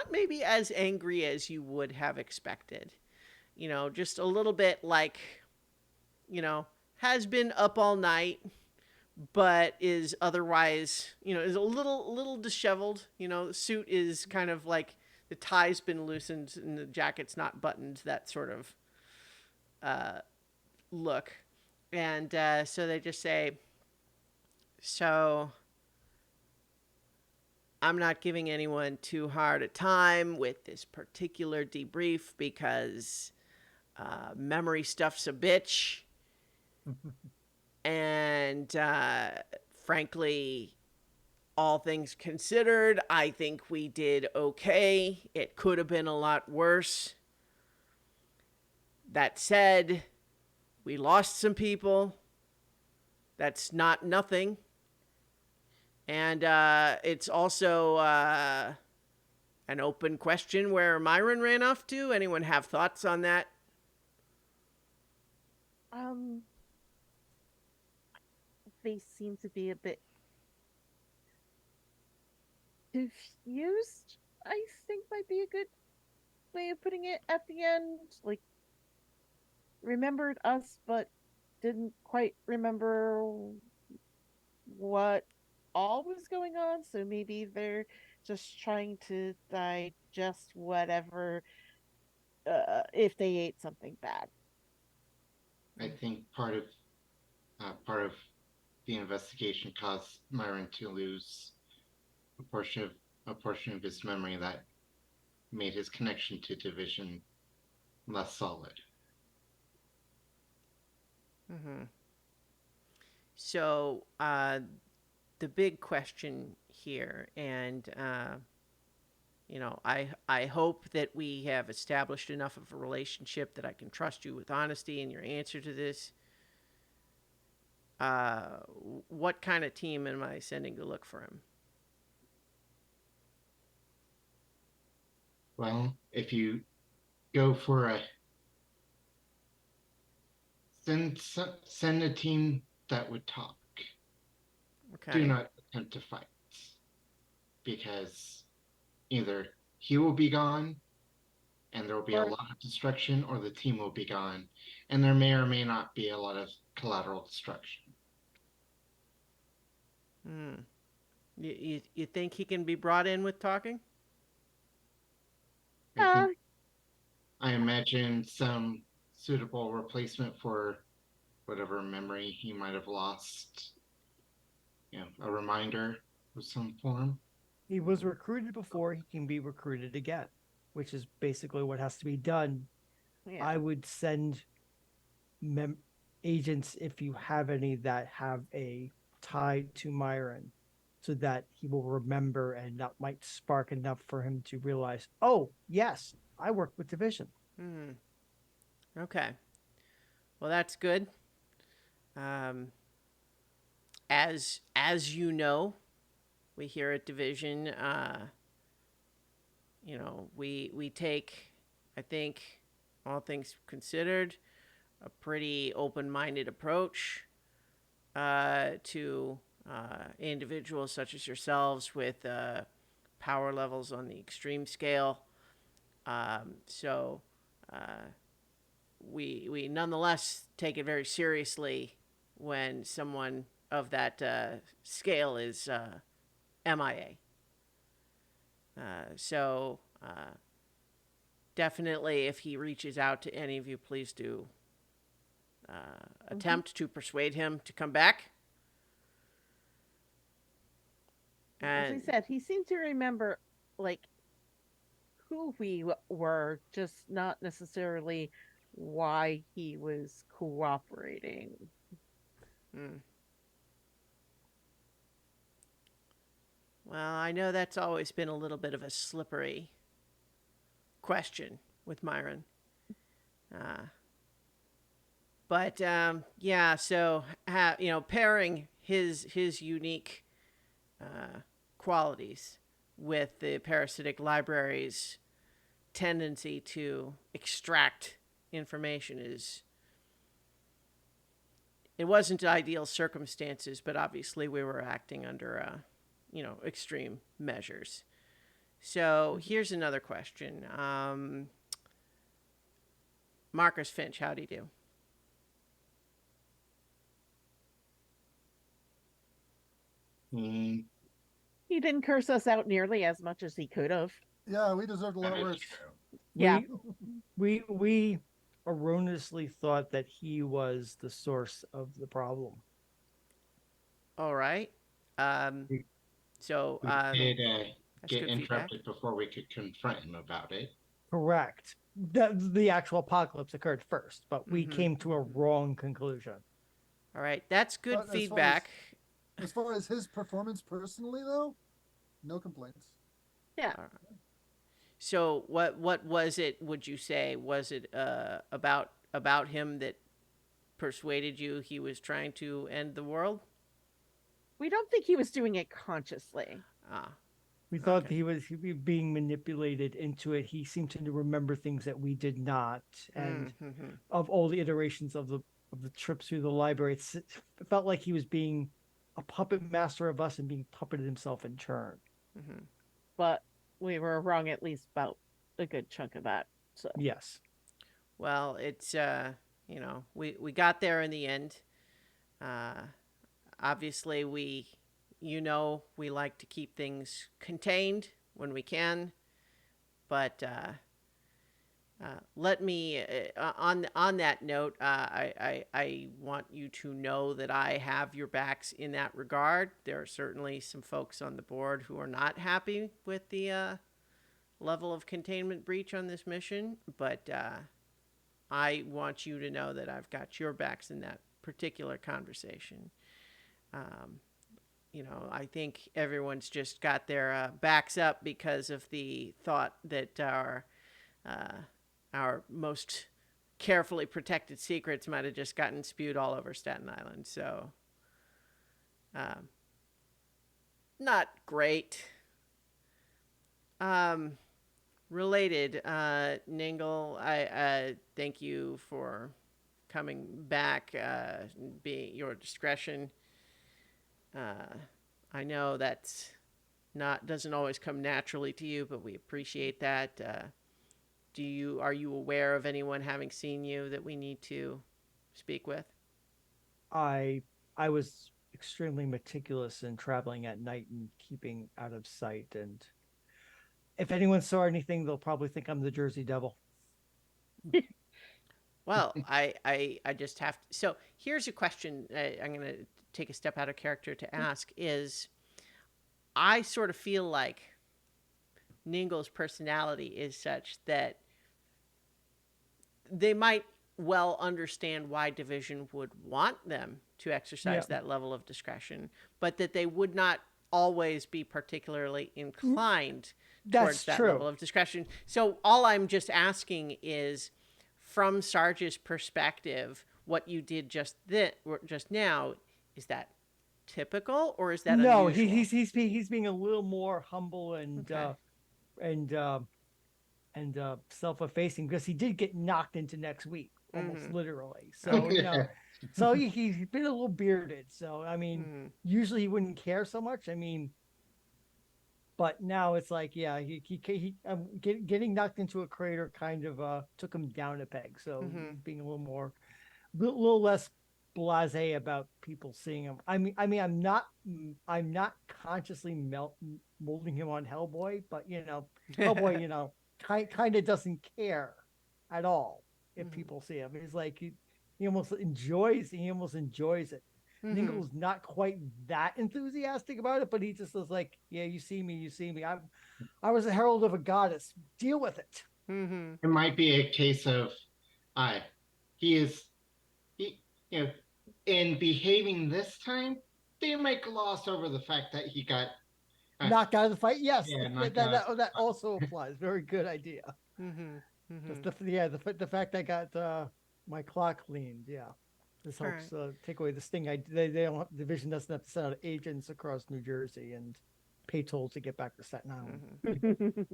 maybe as angry as you would have expected. Just a little bit like, has been up all night, but is otherwise, is a little disheveled. The suit is kind of like the tie's been loosened and the jacket's not buttoned, that sort of look. And so they just say, so I'm not giving anyone too hard a time with this particular debrief because memory stuff's a bitch. And frankly, all things considered, I think we did okay. It could have been a lot worse. That said, we lost some people. That's not nothing. And it's also an open question where Myron ran off to. Anyone have thoughts on that? They seem to be a bit confused, I think might be a good way of putting it at the end. Like, remembered us, but didn't quite remember what all was going on. So maybe they're just trying to digest whatever, if they ate something bad. I think part of the investigation caused Myron to lose a portion of his memory that made his connection to Division less solid. Mm-hmm. So the big question here, and I hope that we have established enough of a relationship that I can trust you with honesty in your answer to this. What kind of team am I sending to look for him? Well, if you go for a send a team that would talk. Okay. Do not attempt to fight, because either he will be gone and there will be a Or- lot of destruction, or the team will be gone and there may or may not be a lot of collateral destruction. Hmm. You think he can be brought in with talking? I imagine some suitable replacement for whatever memory he might have lost. A reminder of some form. He was recruited before, he can be recruited again, which is basically what has to be done. yeah. I would send agents, if you have any, that have a tie to Myron, so that he will remember, and that might spark enough for him to realize, oh, yes, I work with Division. Hmm. Okay. Well, that's good. Um, as you know, we here at Division, we take, I think, all things considered, a pretty open-minded approach to individuals such as yourselves with power levels on the extreme scale. So we nonetheless take it very seriously when someone of that scale is MIA. So definitely, if he reaches out to any of you, please do attempt to persuade him to come back. As I said, he seemed to remember like who we were, just not necessarily why he was cooperating. Hmm. Well, I know that's always been a little bit of a slippery question with Myron. But yeah, so pairing his unique qualities with the parasitic library's tendency to extract information it wasn't ideal circumstances, but obviously we were acting under extreme measures. So here's another question. Marcus Finch, how do you do? He didn't curse us out nearly as much as he could have. Yeah, we deserved a lot That is worse. true. Yeah. We erroneously thought that he was the source of the problem. All right. So We did that's get good feedback. interrupted before we could confront him about it. Correct. The actual apocalypse occurred first, but we came to a wrong conclusion. All right, that's good But feedback. As far as his performance personally, though, no complaints. Yeah. So what was it? Would you say was it about him that persuaded you he was trying to end the world? We don't think he was doing it consciously. We thought Okay. he was being manipulated into it. He seemed to remember things that we did not, and of all the iterations of the trips through the library, it felt like he was being a puppet master of us and being puppeted himself in turn. But we were wrong at least about a good chunk of that. So Yes. Well, it's we got there in the end. Obviously, we like to keep things contained when we can, but let me on that note, I want you to know that I have your backs in that regard. There are certainly some folks on the board who are not happy with the level of containment breach on this mission, but I want you to know that I've got your backs in that particular conversation. Um, I think everyone's just got their backs up because of the thought that uh, our most carefully protected secrets might have just gotten spewed all over Staten Island. So, um, not great. Um, Related, Ningle, I thank you for coming back. Be your discretion. I know that's not doesn't always come naturally to you, but we appreciate that. Are you aware of anyone having seen you that we need to speak with? I was extremely meticulous in traveling at night and keeping out of sight. And if anyone saw anything, they'll probably think I'm the Jersey Devil. Well, I just have to. So here's a question I'm going to take a step out of character to ask is I sort of feel like Ningle's personality is such that they might well understand why Division would want them to exercise that level of discretion, but that they would not always be particularly inclined towards that level of discretion. So all I'm just asking is, from Sarge's perspective, what you did just now, is that typical or is that no? unusual? He's being a little more humble and and self-effacing because he did get knocked into next week, almost literally. So so he's been a little bearded. So I mean, usually he wouldn't care so much. I mean, but now it's like, yeah, getting knocked into a crater kind of took him down a peg. So he's being a little less blasé about people seeing him. I mean, I'm not consciously molding him on Hellboy, but Hellboy, kind of doesn't care at all if people see him. He's like he almost enjoys it. Ningle's not quite that enthusiastic about it, but he just was like, yeah, you see me. I was a herald of a goddess. Deal with it. It might be a case of he in behaving this time, they might gloss over the fact that he got knocked out of the fight. Yes, that also applies. Very good idea. The fact I got my clock cleaned. Yeah, this helps take away the sting. They don't Division doesn't have to send out agents across New Jersey and pay tolls to get back to Staten Island.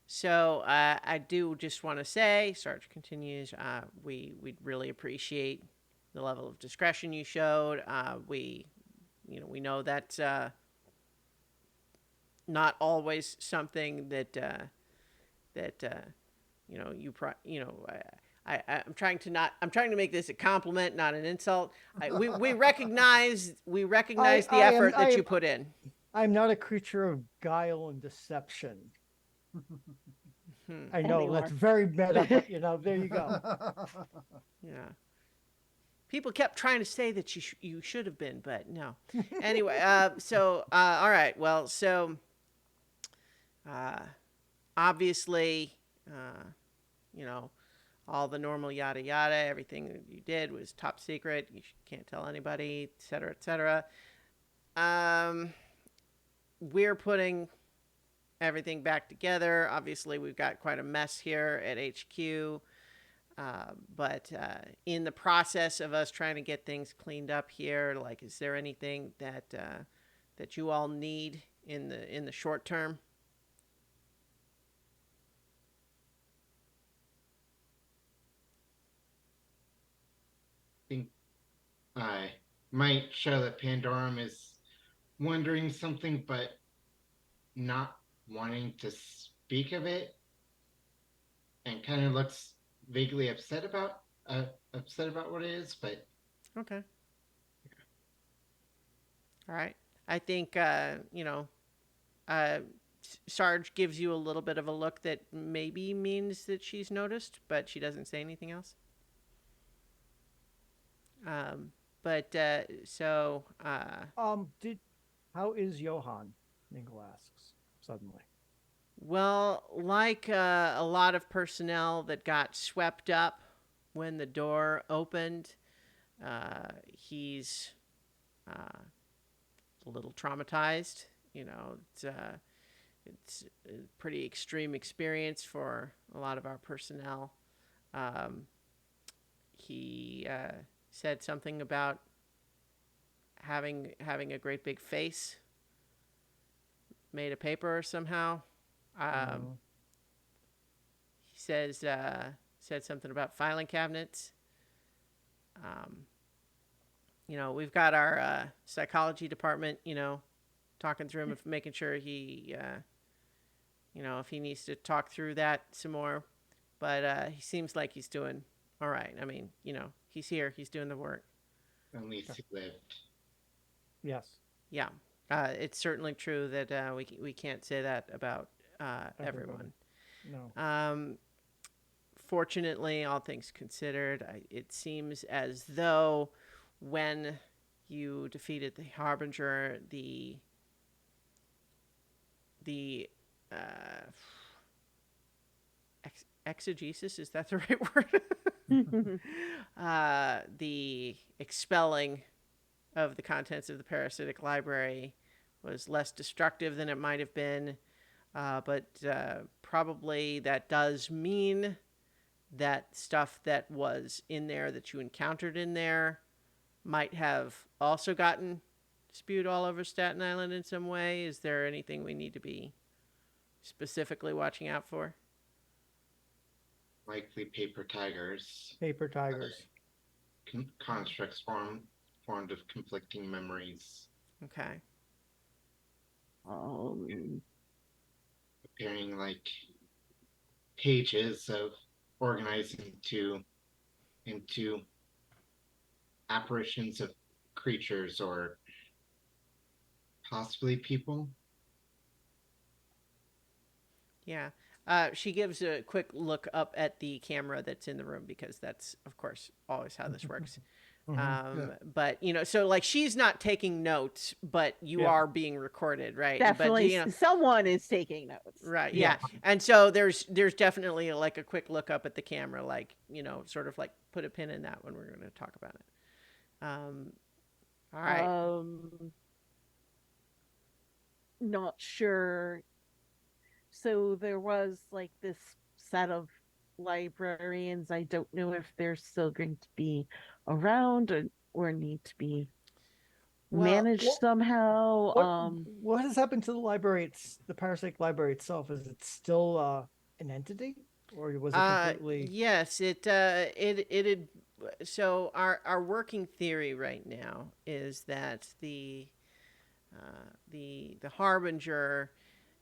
So I do just want to say, Sarge continues, we'd really appreciate the level of discretion you showed. We know that's not always something that I'm trying to make this a compliment, not an insult. We recognize the effort that you put in. I'm not a creature of guile and deception. I know that's very meta, but there you go. Yeah. People kept trying to say that you should have been, but no. Anyway, all right. Well, so obviously, all the normal yada yada, everything that you did was top secret. You can't tell anybody, et cetera, et cetera. We're putting everything back together. Obviously, we've got quite a mess here at HQ. But in the process of us trying to get things cleaned up here, like, is there anything that you all need in the short term? I think I might show that Pandorum is wondering something, but not wanting to speak of it, and kind of looks vaguely upset about what it is, but Okay. All right. I think Sarge gives you a little bit of a look that maybe means that she's noticed, but she doesn't say anything else. But so Did how is Johann? Mingle asks suddenly. well, like a lot of personnel that got swept up when the door opened, he's a little traumatized. You know, it's a pretty extreme experience for a lot of our personnel. Um, he said something about having a great big face made of paper somehow. Oh. He said something about filing cabinets. Um, you know, we've got our psychology department. You know, talking through him and making sure he, you know, if he needs to talk through that some more. But he seems like he's doing all right. I mean, you know, he's here. He's doing the work. At least he lived. Yes. Yeah. It's certainly true that we can't say that about everyone. No. Fortunately, all things considered, it seems as though when you defeated the Harbinger, the exegesis, is that the right word? The expelling of the contents of the parasitic library was less destructive than it might have been. But probably that does mean that stuff that was in there that you encountered in there might have also gotten spewed all over Staten Island in some way. Is there anything we need to be specifically watching out for? Likely paper tigers. Paper tigers. Constructs formed of conflicting memories. Okay. Appearing like pages of organizing into apparitions of creatures or possibly people. Yeah. She gives a quick look up at the camera that's in the room because that's, of course, always how this works. But you know, so like she's not taking notes, but you are being recorded, right? Definitely, But you know, someone is taking notes. right? Yeah. And so there's definitely like a quick look up at the camera, like, you know, sort of like put a pin in that when we're going to talk about it. All right. Not sure. So there was like this set of librarians. I don't know if they're still going to be around or need to be managed somehow. What has happened to the library? It's the parasitic library itself. Is it still an entity, or was it completely? Yes, it had. So our working theory right now is that the Harbinger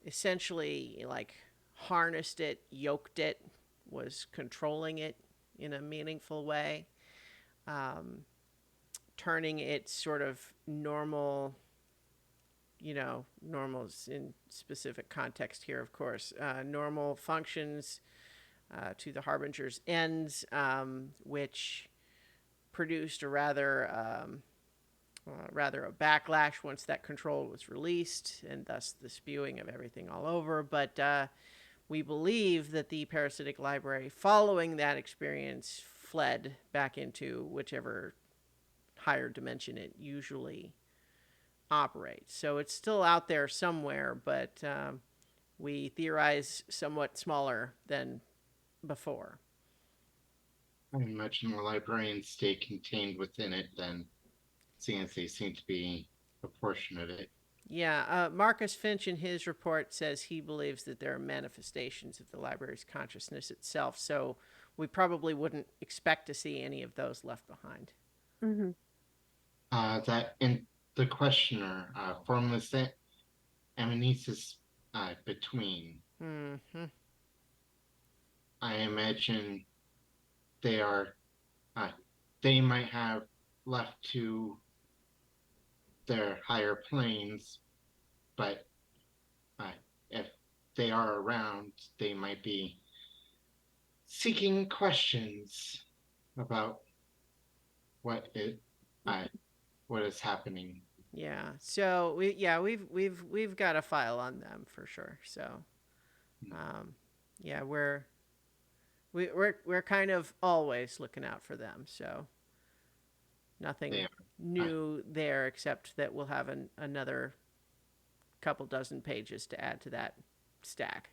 essentially like harnessed it, yoked it, was controlling it in a meaningful way, turning its sort of normal, you know, normals in specific context here, of course, normal functions to the Harbinger's ends, which produced a rather a backlash once that control was released, and thus the spewing of everything all over. But we believe that the parasitic library, following that experience, fled back into whichever higher dimension it usually operates. So it's still out there somewhere, but we theorize somewhat smaller than before. I imagine the librarians stay contained within it then, seeing as they seem to be a portion of it. Yeah, Marcus Finch in his report says he believes that there are manifestations of the library's consciousness itself, so we probably wouldn't expect to see any of those left behind. That in the questioner, formless amnesis between. I imagine they are, they might have left to their higher planes, but if they are around, they might be seeking questions about what it what is happening. Yeah. So we've got a file on them for sure. So yeah, we're kind of always looking out for them. So nothing They are. new there except that we'll have another couple dozen pages to add to that stack.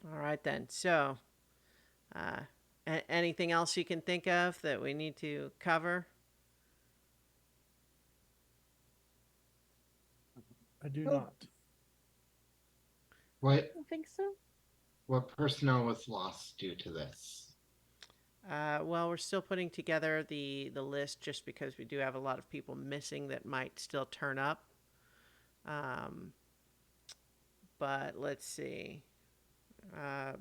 All right then. So, anything else you can think of that we need to cover? I do Nope. not. What I don't think so. personnel was lost due to this? Well, we're still putting together the list just because we do have a lot of people missing that might still turn up. But let's see.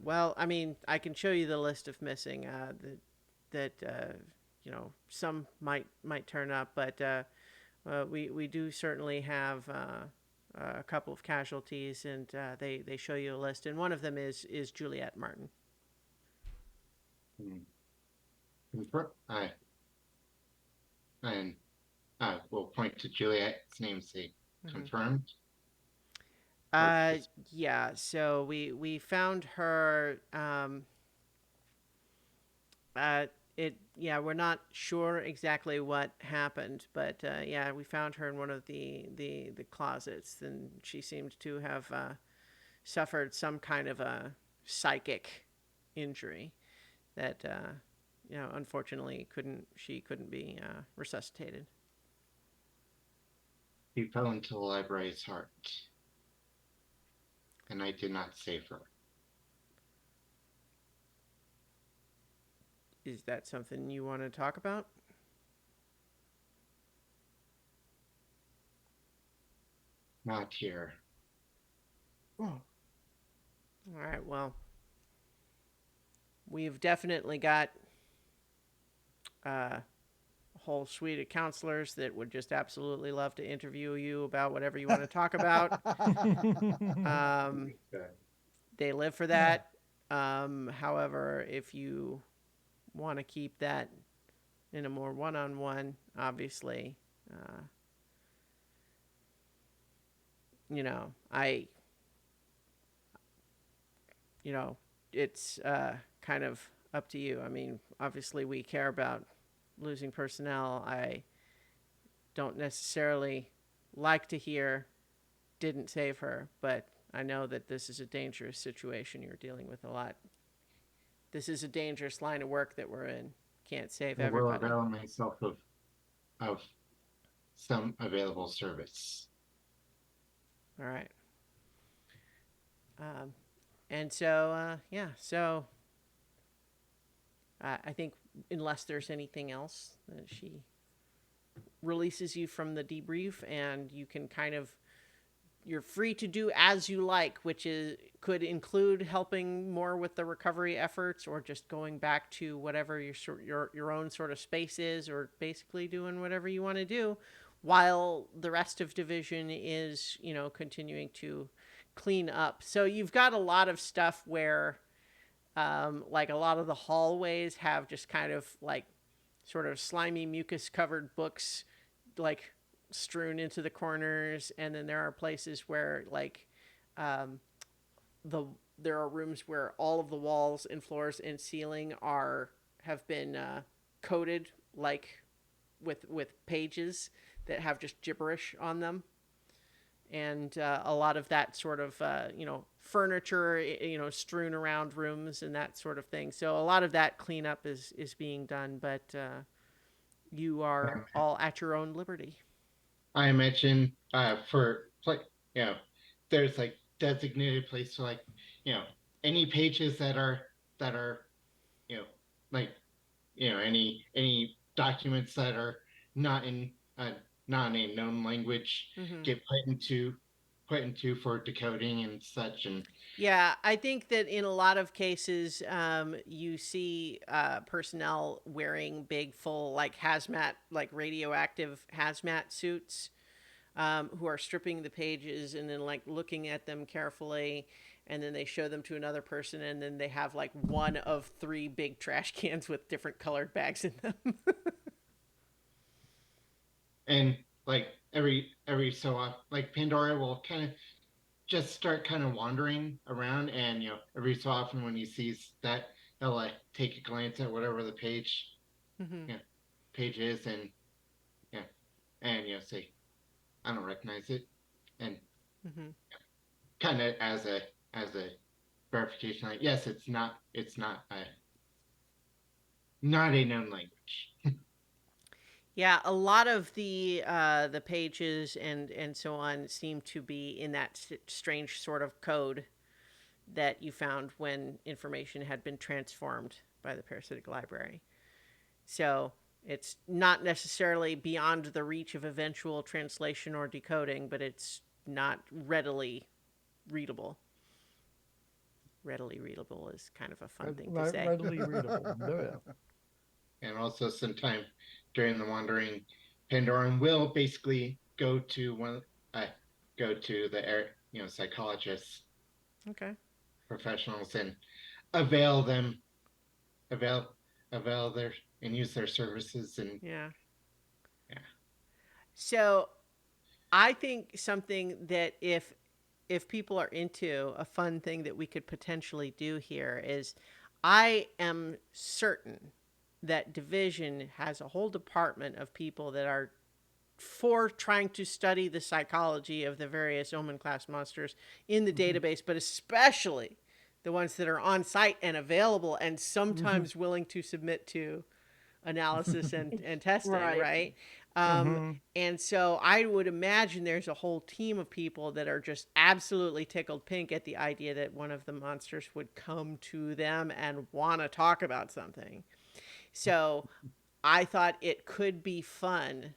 Well, I mean, I can show you the list of missing. That you know, some might turn up, but we do certainly have a couple of casualties, and they show you a list, and one of them is Juliet Martin. I and we'll point to Juliet's namesake. Confirmed. Yeah. So we found her. We're not sure exactly what happened, but yeah, we found her in one of the closets, and she seemed to have suffered some kind of a psychic injury that you know, unfortunately couldn't be resuscitated. She fell into the library's heart, and I did not save her. Is that something you want to talk about? Not here. Oh, All right. Well, we've definitely got a whole suite of counselors that would just absolutely love to interview you about whatever you want to talk about. They live for that. However, if you want to keep that in a more one-on-one, obviously, you know, it's kind of up to you. I mean, obviously we care about losing personnel. I don't necessarily like to hear didn't save her, but I know that this is a dangerous situation you're dealing with a lot. This is a dangerous line of work that we're in. Can't save I will everybody. avail myself of some available service. All right. And so, yeah, so I think unless there's anything else, she releases you from the debrief, and you can kind of, you're free to do as you like, which could include helping more with the recovery efforts, or just going back to whatever your own sort of space is, or basically doing whatever you want to do, while the rest of division is, you know, continuing to clean up. So you've got a lot of stuff where like a lot of the hallways have just kind of like sort of slimy mucus covered books like strewn into the corners, and then there are places where like there are rooms where all of the walls and floors and ceiling have been coated like with pages that have just gibberish on them, and a lot of that sort of you know, furniture, you know, strewn around rooms and that sort of thing. So a lot of that cleanup is being done, but you are all at your own liberty. I imagine for like, you know, there's like designated place to, like, you know, any pages that are you know, like, you know, any documents that are not in not a known language get put into for decoding and such. And Yeah, I think that in a lot of cases, you see personnel wearing big, full, like hazmat, like radioactive hazmat suits. who are stripping the pages and then like looking at them carefully, and then they show them to another person, and then they have like one of 3 big trash cans with different colored bags in them. And like every so often, like Pandora will kind of just start kind of wandering around, and every so often when he sees that, he'll like take a glance at whatever the Hmm. page is, and yeah, and say, I don't recognize it, and Hmm. kind of as a verification, like, yes, it's not a known language. Yeah, a lot of the pages and so on seem to be in that strange sort of code that you found when information had been transformed by the parasitic library. So it's not necessarily beyond the reach of eventual translation or decoding, but it's not readily readable. Readily readable is kind of a fun thing to say. Readily readable. Yeah. And also sometime during the wandering, Pandoran will basically go to the psychologists, Okay. professionals, and avail them avail avail their and use their services. And Yeah. yeah. So I think something that if people are into, a fun thing that we could potentially do here is, I am certain that Division has a whole department of people that are for trying to study the psychology of the various Omen class monsters in the database, but especially the ones that are on site and available and sometimes willing to submit to analysis and testing, Right. right? Mhm. And so I would imagine there's a whole team of people that are just absolutely tickled pink at the idea that one of the monsters would come to them and want to talk about something. So I thought it could be fun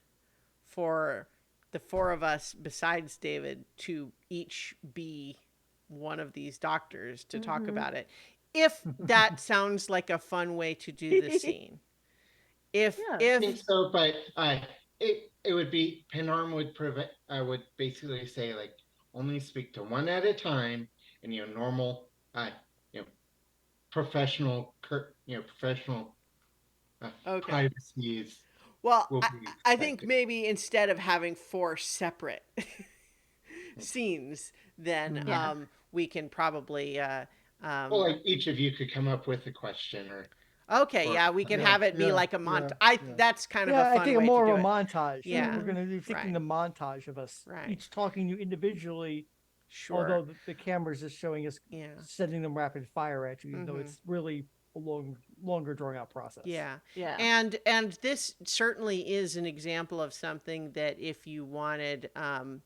for the 4 of us, besides David, to each be one of these doctors to talk about it. If that sounds like a fun way to do the scene. If Yeah. I think if so, but it would be Panorama would prevent. I would basically say, like, only speak to one at a time, and normal you know professional okay. privacy Well, will I, be I think expected. maybe instead of having 4 separate scenes, then Yeah. we can probably Well, like each of you could come up with a question, okay, or yeah, we can Yeah, have it be yeah, like a yeah, yeah. that's kind of Yeah, a I fun think way more to do of a it. montage. Yeah. We're going to do thinking Right. the montage of us Right. each talking to you individually, Sure. although the camera's just showing us Yeah. sending them rapid fire at you, even though Mhm. it's really a longer drawn out process. Yeah. Yeah. And this certainly is an example of something that if you wanted,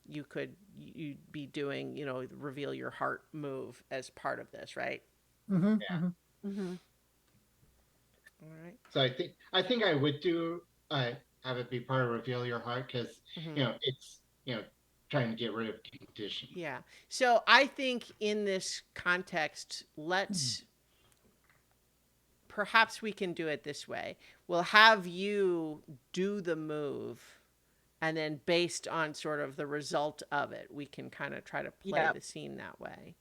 you'd be doing, reveal your heart move as part of this, right? Mm-hmm, Yeah. mm-hmm. Mm-hmm. All right. so I think I would do have it be part of Reveal Your Heart, because Mhm. it's trying to get rid of condition. Yeah. So I think in this context, let's perhaps we can do it this way. We'll have you do the move, and then based on sort of the result of it, we can kind of try to play Yep. the scene that way.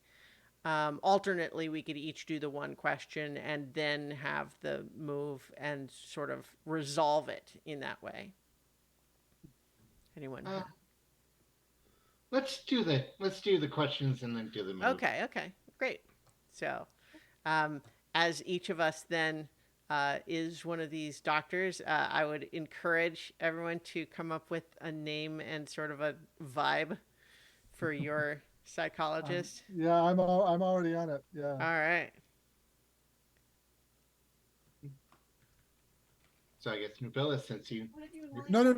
Alternately, we could each do the one question and then have the move and sort of resolve it in that way. Anyone? Uh, let's do the questions and then do the move. Okay, great. So, as each of us then is one of these doctors, I would encourage everyone to come up with a name and sort of a vibe for your psychologist. Yeah, I'm already on it. Yeah. All right. So I guess Nubilla, since you No.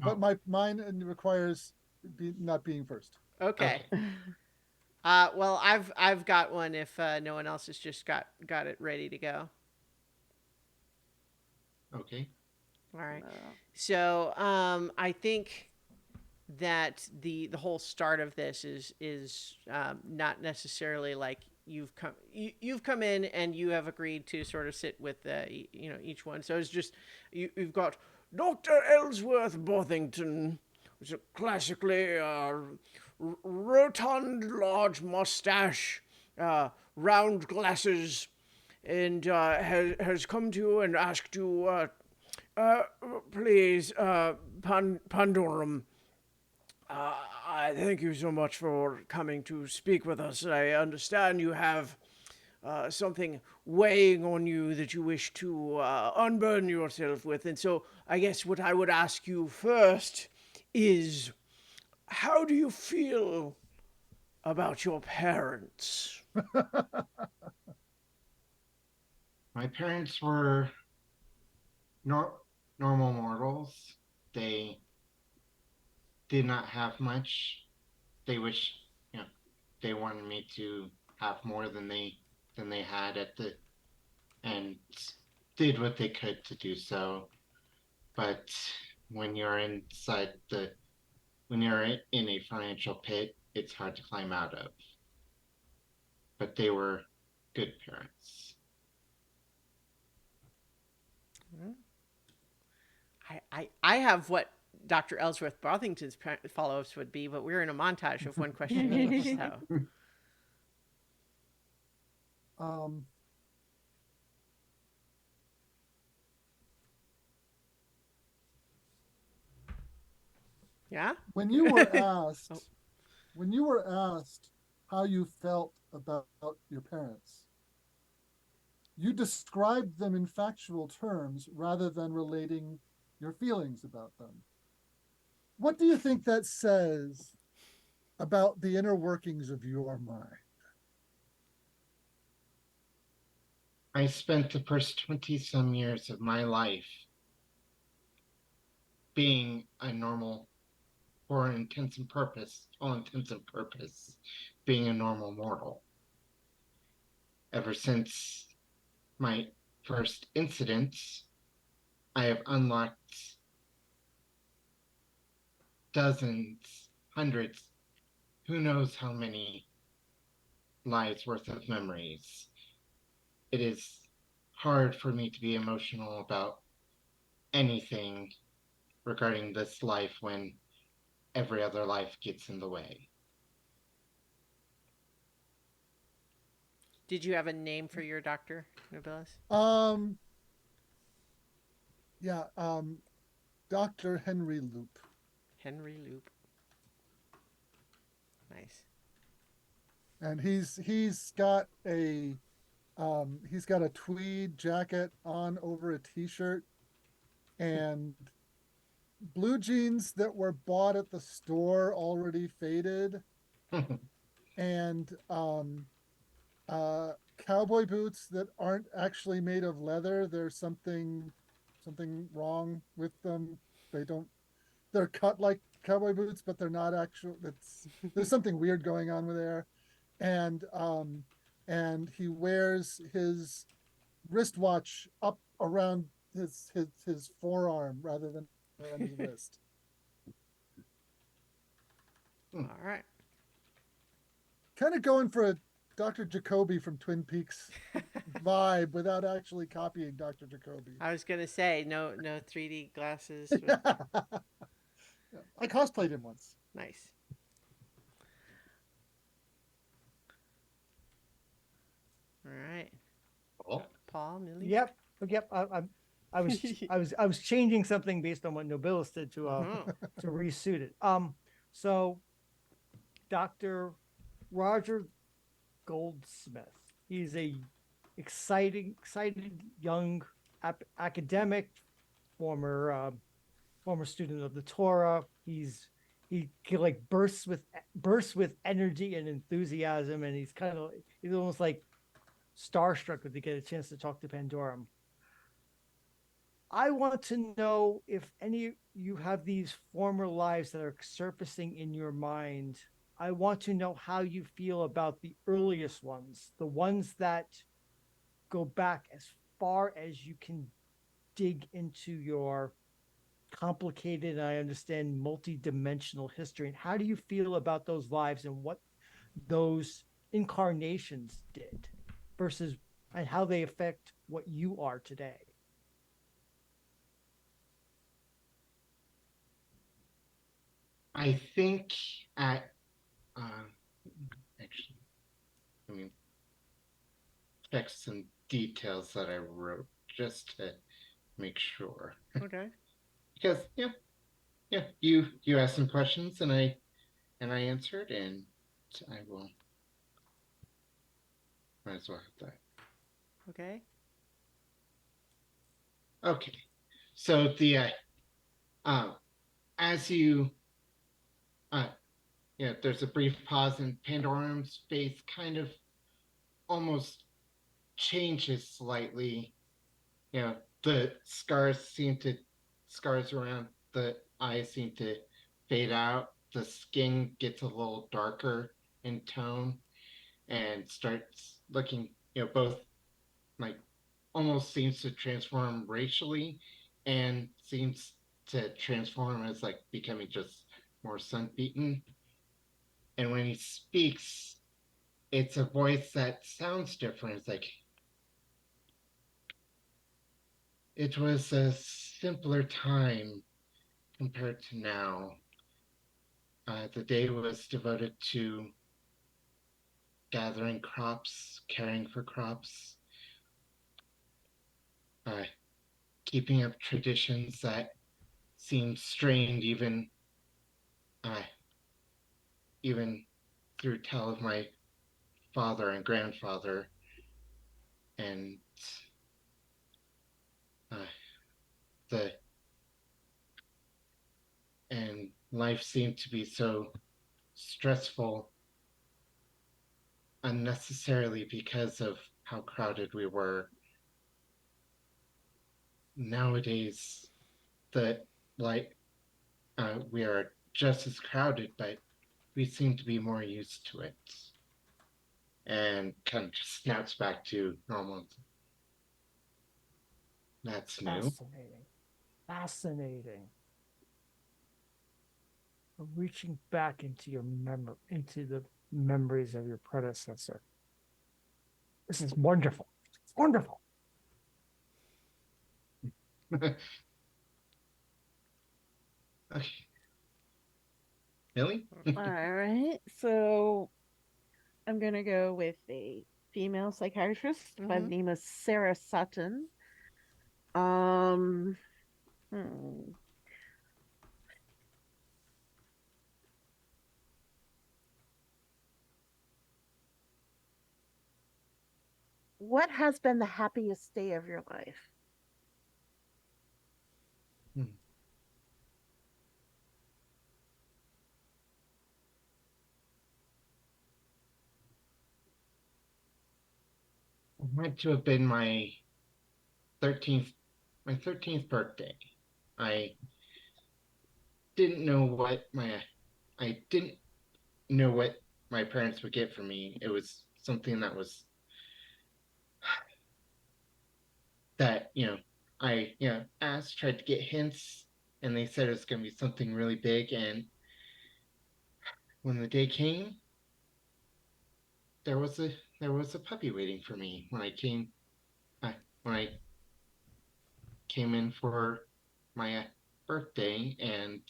But Oh. mine requires not being first. Okay. Well, I've got one if no one else has just got it ready to go. Okay. All right. So I think that the whole start of this is not necessarily like you've come in and you have agreed to sort of sit with each one. So it's just you've got Dr. Ellsworth Bothington. was a classically rotund, large mustache, round glasses, and has come to you and asked you, please, Pandorum, I thank you so much for coming to speak with us. I understand you have something weighing on you that you wish to unburden yourself with. And so I guess what I would ask you first is, how do you feel about your parents? My parents were normal mortals. They did not have much. They wish, you know, they wanted me to have more than they had at the and did what they could to do so. But when you're inside the when you're in a financial pit, it's hard to climb out of. But they were good parents. I have what Dr. Ellsworth Brothington's follow-ups would be, but we're in a montage of one question each. So. Um, Yeah? when you were asked, when you were asked how you felt about your parents, you described them in factual terms rather than relating your feelings about them. What do you think that says about the inner workings of your mind? I spent the first 20 some years of my life being a normal, for all intents and purpose, being a normal mortal. Ever since my first incidents, I have unlocked dozens, hundreds, who knows how many lives worth of memories. It is hard for me to be emotional about anything regarding this life when every other life gets in the way. Did you have a name for your doctor, Nobilis? Yeah, Dr. Henry Loop. Henry Loop. Nice. And he's got a tweed jacket on over a t-shirt and blue jeans that were bought at the store already faded and cowboy boots that aren't actually made of leather. There's something wrong with them. They're cut like cowboy boots, but they're not actual. There's something weird going on with there. And he wears his wristwatch up around his forearm rather than around his wrist. All right. Kind of going for a Dr. Jacoby from Twin Peaks vibe without actually copying Dr. Jacoby. I was gonna say no 3D glasses. I cosplayed him once. Nice. All right. Cool. Paul, Millie? Yep. I was changing something based on what Nobilis did to to resuit it. So Dr. Roger Goldsmith. He's a excited young academic, former student of the Torah. He like bursts with energy and enthusiasm, and he's almost like starstruck when they get a chance to talk to Pandorum. I want to know if any of you have these former lives that are surfacing in your mind. I want to know how you feel about the earliest ones, the ones that go back as far as you can dig into your complicated, I understand, multi-dimensional history. And how do you feel about those lives and what those incarnations did versus and how they affect what you are today? I think at uh, actually, I mean, check some details that I wrote just to make sure. Okay. Because you asked some questions and I answered, and I will might as well have that. Okay. Okay, so the as you uh there's a brief pause and Pandorum's face kind of almost changes slightly. You know, the scars around the eyes seem to fade out. The skin gets a little darker in tone and starts looking, both like almost seems to transform racially and seems to transform as like becoming just more sun beaten. And when he speaks, it's a voice that sounds different. It's like it was a simpler time compared to now. The day was devoted to gathering crops, caring for crops, uh, keeping up traditions that seemed strained uh, even through tell of my father and grandfather, and uh, the and life seemed to be so stressful unnecessarily because of how crowded we were. Nowadays, the like we are just as crowded, but we seem to be more used to it, and kind of just snaps back to normal. That's new. Fascinating. Fascinating. Reaching back into your into the memories of your predecessor. This is wonderful. It's wonderful. Okay. Millie? All right. So I'm going to go with a female psychiatrist by the Mm-hmm. name of Sarah Sutton. Um, hmm. What has been the happiest day of your life? Hmm. It had to have been 13th, my 13th birthday. I didn't know what I didn't know what my parents would get for me. It was something that was that, I, asked, tried to get hints, and they said it was going to be something really big. And when the day came, there was a there was a puppy waiting for me uh, when I came in for my birthday, and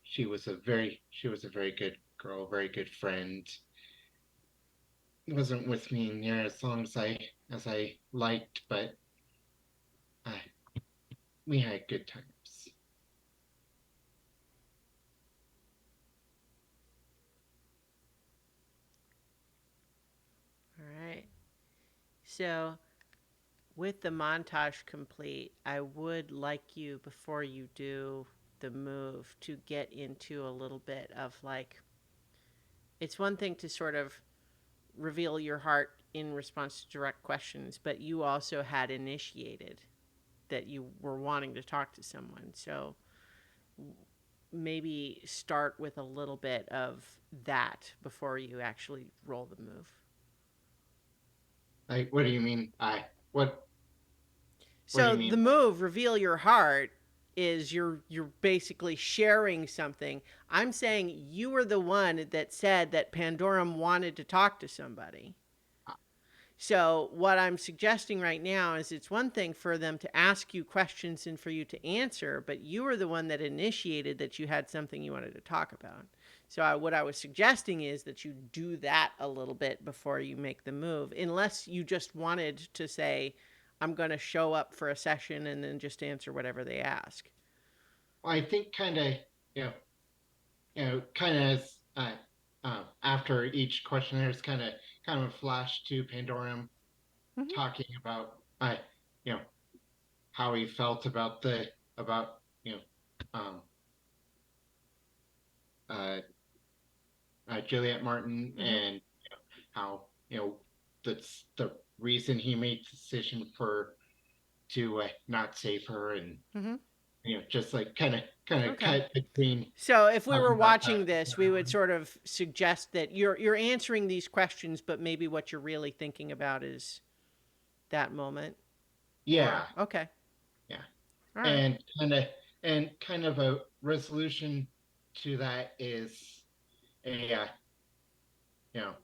she was a very good girl, very good friend. Wasn't with me near as long as I liked, but uh, we had good times. All right. So, with the montage complete, I would like you, before you do the move, to get into a little bit of like, it's one thing to sort of reveal your heart in response to direct questions, but you also had initiated that you were wanting to talk to someone. So, maybe start with a little bit of that before you actually roll the move. Like, what do you mean? What do So you the mean? move, reveal your heart, is you're basically sharing something. I'm saying you were the one that said that Pandorum wanted to talk to somebody. So what I'm suggesting right now is it's one thing for them to ask you questions and for you to answer, but you were the one that initiated that you had something you wanted to talk about. So what I was suggesting is that you do that a little bit before you make the move, unless you just wanted to say, I'm going to show up for a session and then just answer whatever they ask. I think kind of, kind of as after each question, there's kind of a flash to Pandorum Mhm. talking about, you know, how he felt about about, um, uh, Juliet Martin, Mhm. and how that's the reason he made the decision to not save her, and Mhm. just like kind of Okay. cut between So if we talking were about watching this, we would sort of suggest that you're answering these questions, but maybe what you're really thinking about is that moment. yeah, Okay. yeah, All right. and kind of a resolution to that is a you know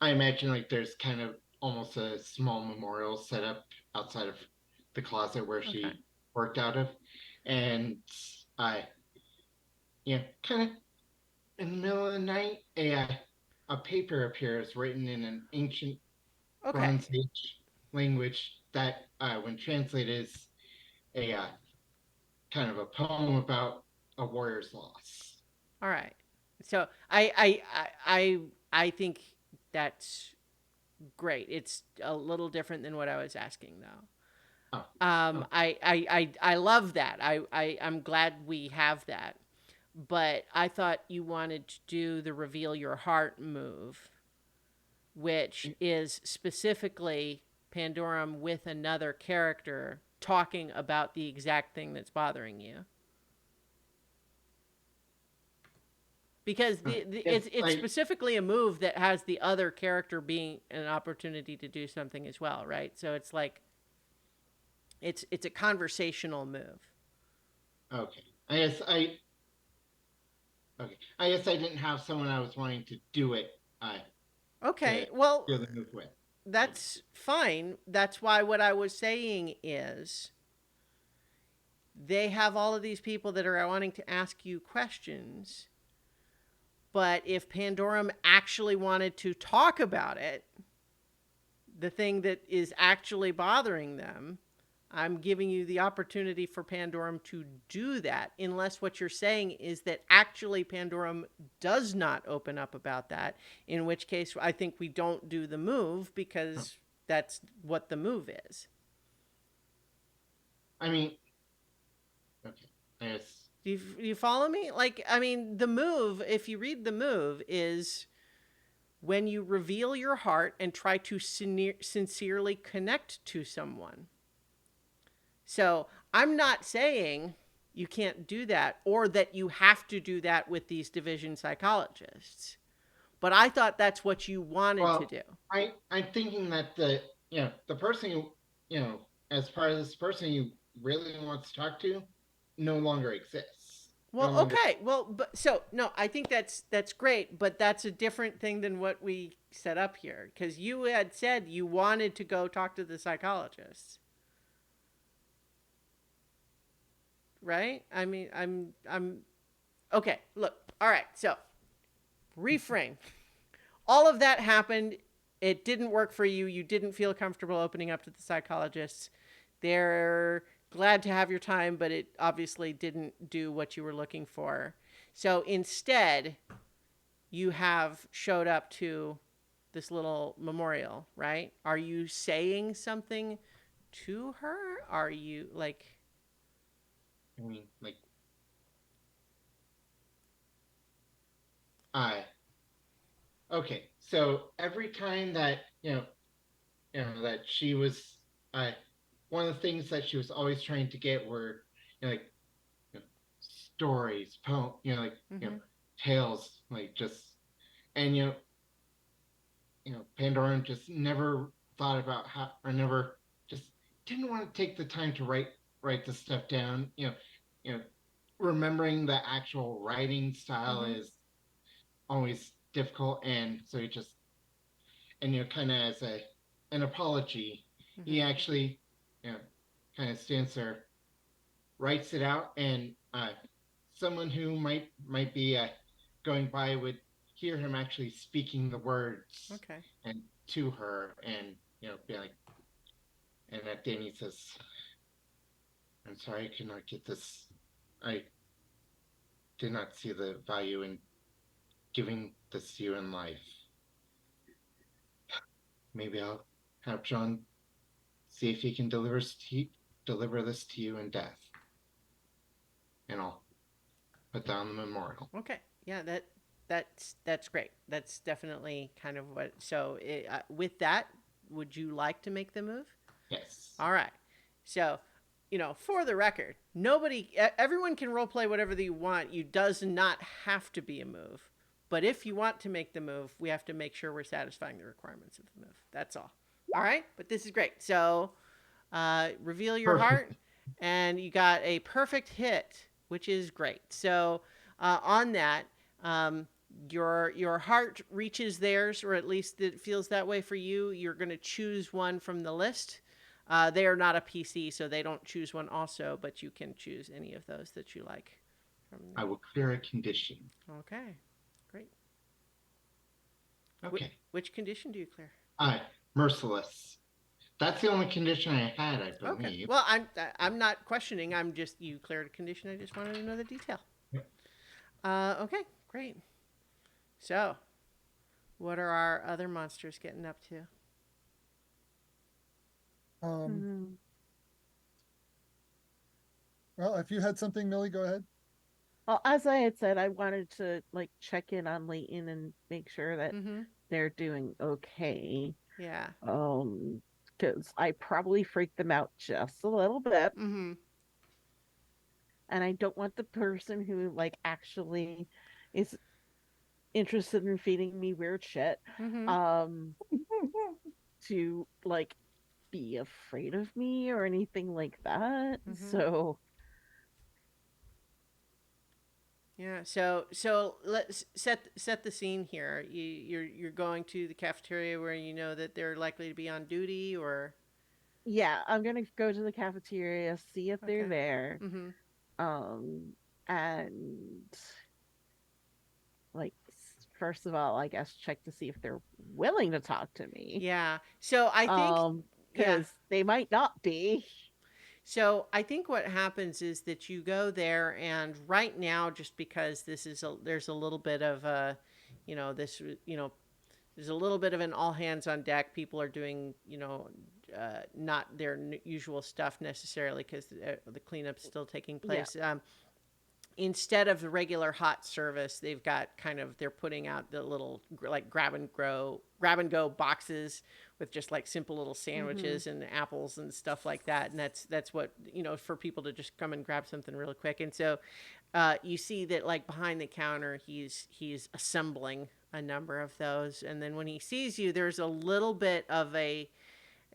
I imagine like there's kind of almost a small memorial set up outside of the closet where Okay. she worked out of, and I kind of in the middle of the night, a paper appears written in an ancient Okay. Bronze Age language that, when translated, is a kind of a poem about a warrior's loss. All right. So I think that's great. It's a little different than what I was asking though. Oh, oh, I love that. I'm glad we have that. But I thought you wanted to do the reveal your heart move, which is specifically Pandorum with another character talking about the exact thing that's bothering you. Because yes, it's specifically a move that has the other character being an opportunity to do something as well, right? So it's like it's a conversational move. okay. I guess I didn't have someone I was wanting to do it to Okay, well, do the move with. that's fine. That's why what I was saying is they have all of these people that are wanting to ask you questions. But if Pandorum actually wanted to talk about it, the thing that is actually bothering them, I'm giving you the opportunity for Pandorum to do that, unless what you're saying is that actually Pandorum does not open up about that, in which case I think we don't do the move because that's what the move is. I mean, okay. I guess. Do you follow me? Like, I mean, the move, if you read the move, is when you reveal your heart and try to sincerely connect to someone. So I'm not saying you can't do that or that you have to do that with these division psychologists. But I thought that's what you wanted to Well, do. I'm thinking that the person as part of this person you really wants to talk to no longer exists. No Well, longer. okay. Well, but so no, I think that's great, but that's a different thing than what we set up here because you had said you wanted to go talk to the psychologists, right? I mean, I'm okay. Look, all right. So reframe. All of that happened. It didn't work for you. You didn't feel comfortable opening up to the psychologists. They're glad to have your time, but it obviously didn't do what you were looking for. So instead, you have showed up to this little memorial, right? Are you saying something to her? Are you like, I mean, like, I okay. So every time that that she was, one of the things that she was always trying to get were, like, stories, poem, mm-hmm, tales, like, just, and Pandoran just never thought about how, or never just didn't want to take the time to write the stuff down. You know, remembering the actual writing style mm-hmm, is always difficult, and so he just, and kind of as a an apology. He Mhm. actually, kind of stands there, writes it out, and someone who might be going by would hear him actually speaking the words Okay. and to her, and be like, and that Danny says, "I'm sorry, I could not get this. I did not see the value in giving this to you in life. Maybe I'll have John see if he can deliver this to you in death, and I'll put down the memorial." Okay. Yeah, that's great. That's definitely kind of what. So, with that, would you like to make the move? Yes. All right. So, for the record, everyone can role play whatever they want. You does not have to be a move. But if you want to make the move, we have to make sure we're satisfying the requirements of the move. That's all. All right. But this is great. So, reveal your Perfect. heart, and you got a perfect hit, which is great. So, on that, your heart reaches theirs, or at least it feels that way for you. You're going to choose one from the list. They are not a PC, so they don't choose one also, but you can choose any of those that you like. I will clear a condition. Okay, great. Okay. Which condition do you clear? Merciless. That's the only condition I had, I Okay. believe. Well, I'm not questioning. I'm just you cleared a condition. I just wanted to know the detail. Yep. Okay, great. So, what are our other monsters getting up to? Um, well, if you had something, Millie, go ahead. Well, as I had said, I wanted to like check in on Leighton and make sure that Mm-hmm. they're doing okay. Yeah. Because I probably freaked them out just a little bit, Mm-hmm. and I don't want the person who like actually is interested in feeding me weird shit, Mm-hmm. um, to like be afraid of me or anything like that. Mm-hmm. So Yeah. So let's set the scene here. You're going to the cafeteria where you know that they're likely to be on duty, or yeah, I'm gonna go to the cafeteria, see if they're okay. there, Mm-hmm. um, and like first of all, I guess check to see if they're willing to talk to me. Yeah. So I think yeah. Because they might not be. So I think what happens is that you go there, and right now, just because there's a little bit of a, this, there's a little bit of an all hands on deck. People are doing, not their usual stuff necessarily because the cleanup's still taking Yeah. place. Instead of the regular hot service, they've got they're putting out the little like grab and go boxes with just like simple little sandwiches and apples and stuff like that. And that's what, for people to just come and grab something really quick. And so you see that like behind the counter, he's assembling a number of those. And then when he sees you, there's a little bit of a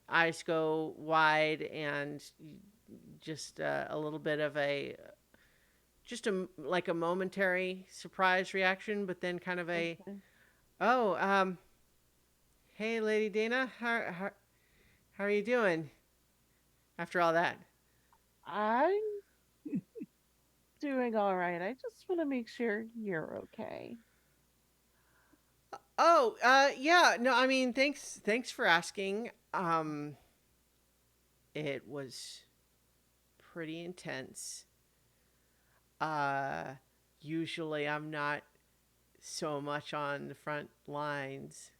eyes go wide, and just a little bit of a just like a momentary surprise reaction, but then kind of a, Okay. oh, hey, Lady Dana, how are you doing after all that? I'm doing all right. I just want to make sure you're okay. Oh, yeah, no, I mean, thanks for asking. It was pretty intense. Uh, Usually I'm not so much on the front lines.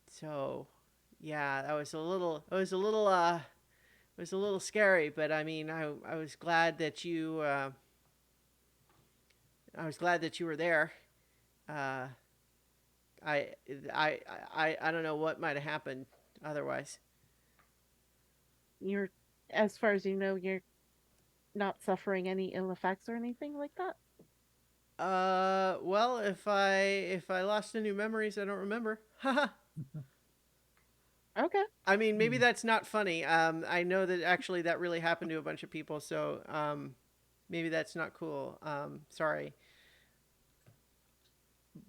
So yeah, it was a little scary, but I mean, I was glad that I was glad that you were there. Uh, I, I don't know what might have happened otherwise. You're, as far as you know, you're not suffering any ill effects or anything like that. Well, if I lost any memories, I don't remember. Haha. Okay. I mean, maybe that's not funny. I know that actually that really happened to a bunch of people, so maybe that's not cool. Sorry.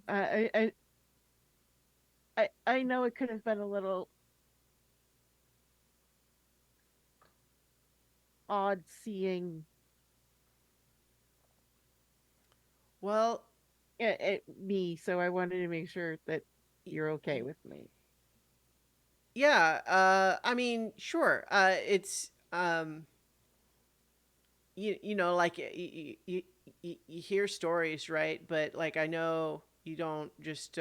I I know it could have been a little odd seeing Well, me, so I wanted to make sure that you're okay with me. yeah, I mean, sure. It's you know, like you hear stories, right? But like I know you don't just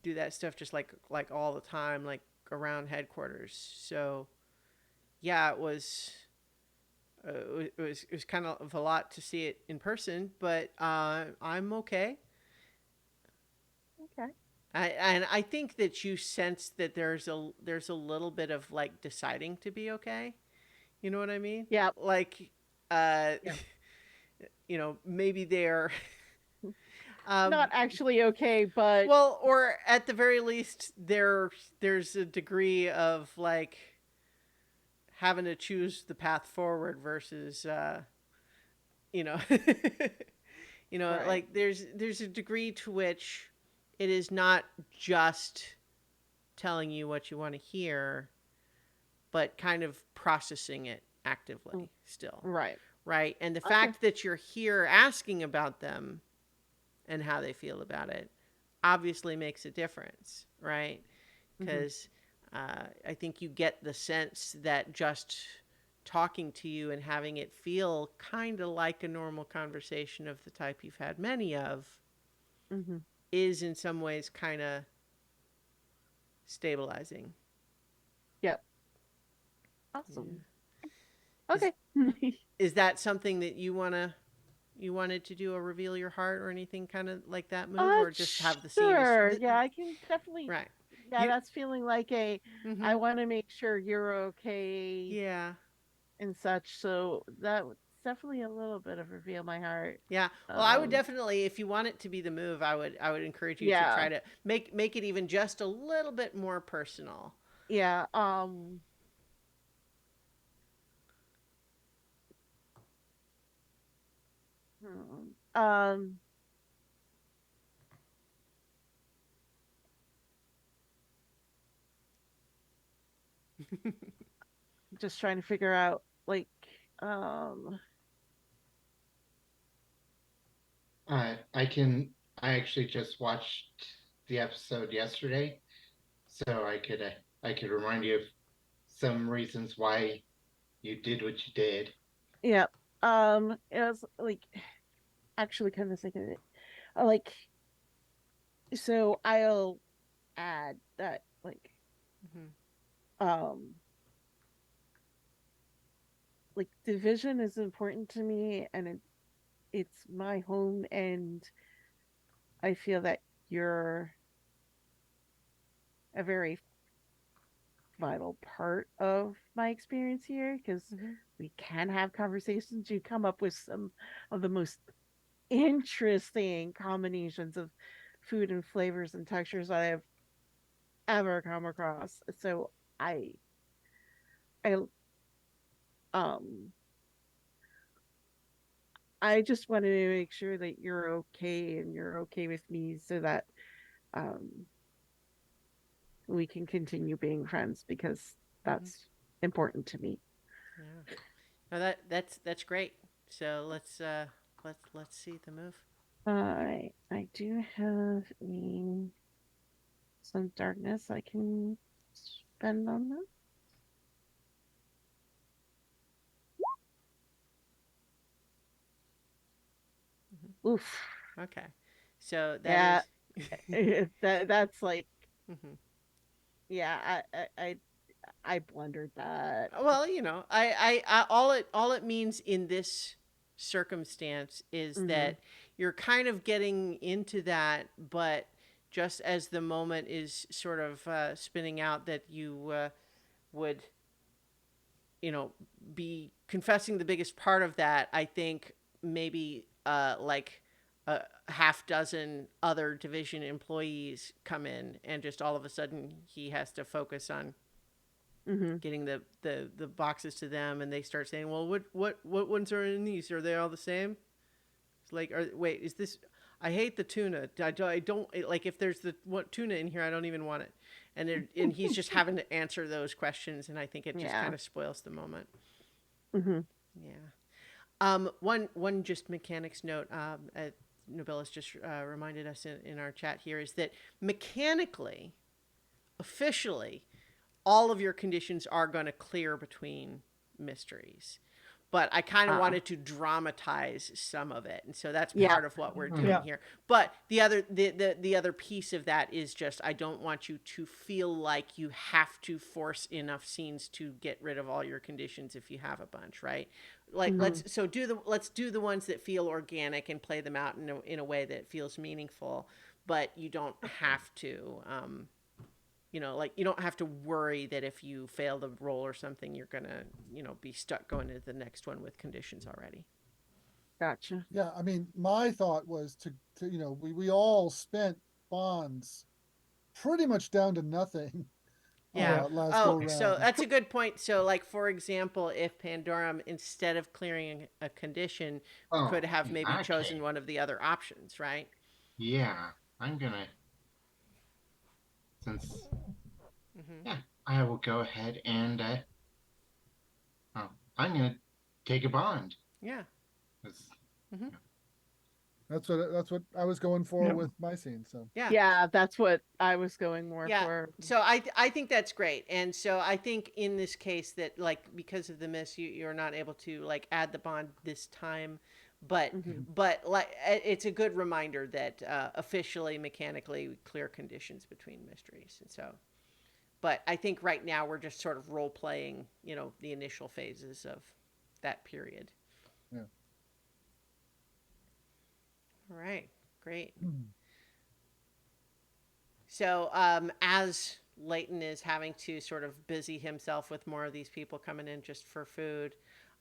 do that stuff just like all the time, like around headquarters. So yeah, it was kind of a lot to see it in person, but I'm okay. Okay. And I think that you sense that there's a little bit of like deciding to be okay. You know what I mean? Yeah. Like, uh, Yeah. you know, maybe they're, Not um, actually okay, but well, or at the very least, there's a degree of like having to choose the path forward versus, you know, you know, right. like there's a degree to which it is not just telling you what you want to hear, but kind of processing it Mm, actively still, right. right? And the Okay. fact that you're here asking about them and how they feel about it obviously makes a difference, right? Hmm. Because I think you get the sense that just talking to you and having it feel kind of like a normal conversation of the type you've had many of Hmm. is in some ways kind of stabilizing. Yep. Yeah. Awesome. Is Okay. is that something that you wanted to do a reveal your heart or anything kind of like that move, or just have the scene as Sure. Yeah, I can definitely. right? Yeah, You that's feeling like a. I mm-hmm. want to make sure you're okay Yeah. and such. So that's definitely a little bit of reveal my heart. Yeah. Well, I would Um. definitely, if you want it to be the move, I would encourage you to Yeah. try to make it even just a little bit more personal. Yeah. Um. Just trying to figure out like. Um. I can. I actually just watched the episode yesterday, so I could remind you of some reasons why you did what you did. Yeah. It was like actually kind of thinking it. Like so, I'll add that Mm-hmm. um like division is important to me, and it's my home, and I feel that you're a very vital part of my experience here because Mm-hmm. we can have conversations. You come up with some of the most interesting combinations of food and flavors and textures I have ever come across. So I I um I just wanted to make sure that you're okay and you're okay with me so that um we can continue being friends because Mm-hmm. that's important to me. Yeah. No, that's great. So let's see the move. I do have some darkness I can spend on them. Oof. Okay. So that Yeah, is. that's like Mm-hmm. yeah, I blundered that. Well, you know, all it means in this circumstance is Hmm. that you're kind of getting into that, but just as the moment is sort of spinning out, that you would, you know, be confessing the biggest part of that. I think maybe like a half dozen other division employees come in, and just all of a sudden he has to focus on Hmm. getting the boxes to them, and they start saying, well, what ones are in these, are they all the same? It's like, wait, is this, I hate the tuna. I don't like if there's the tuna in here. I don't even want it. And he's just having to answer those questions, and I think it just Yeah. kind of spoils the moment. Hmm. Yeah. One just mechanics note. Nobilis just reminded us in our chat here is that mechanically, officially, all of your conditions are going to clear between mysteries. But I kind of wanted to dramatize some of it, and so that's Yeah. part of what we're doing Yeah. here. But the other piece of that is just I don't want you to feel like you have to force enough scenes to get rid of all your conditions if you have a bunch, right? Like let's do the ones that feel organic and play them out in a way that feels meaningful, but you don't have to. Like you don't have to worry that if you fail the roll or something, you're gonna, be stuck going to the next one with conditions already. Gotcha. Yeah, I mean, my thought was to we all spent bonds pretty much down to nothing. Yeah. Last Oh, go so round. that's a good point. So, like for example, if Pandorum instead of clearing a condition, Oh, could have in maybe that chosen case, one of the other options, right? yeah, I'm gonna since Mm-hmm. yeah, I will go ahead and oh, I'm gonna take a bond. Yeah. 'Cause- Mm-hmm. That's what I was going for Yep. with my scene. So Yeah. Yeah, that's what I was going more Yeah. for. So I think that's great, and so I think in this case that like because of the miss, you're not able to like add the bond this time, but Mhm. but like it's a good reminder that officially mechanically we clear conditions between mysteries, and so. But I think right now we're just sort of role playing, the initial phases of that period. yeah. All right, great. So as Leighton is having to sort of busy himself with more of these people coming in just for food,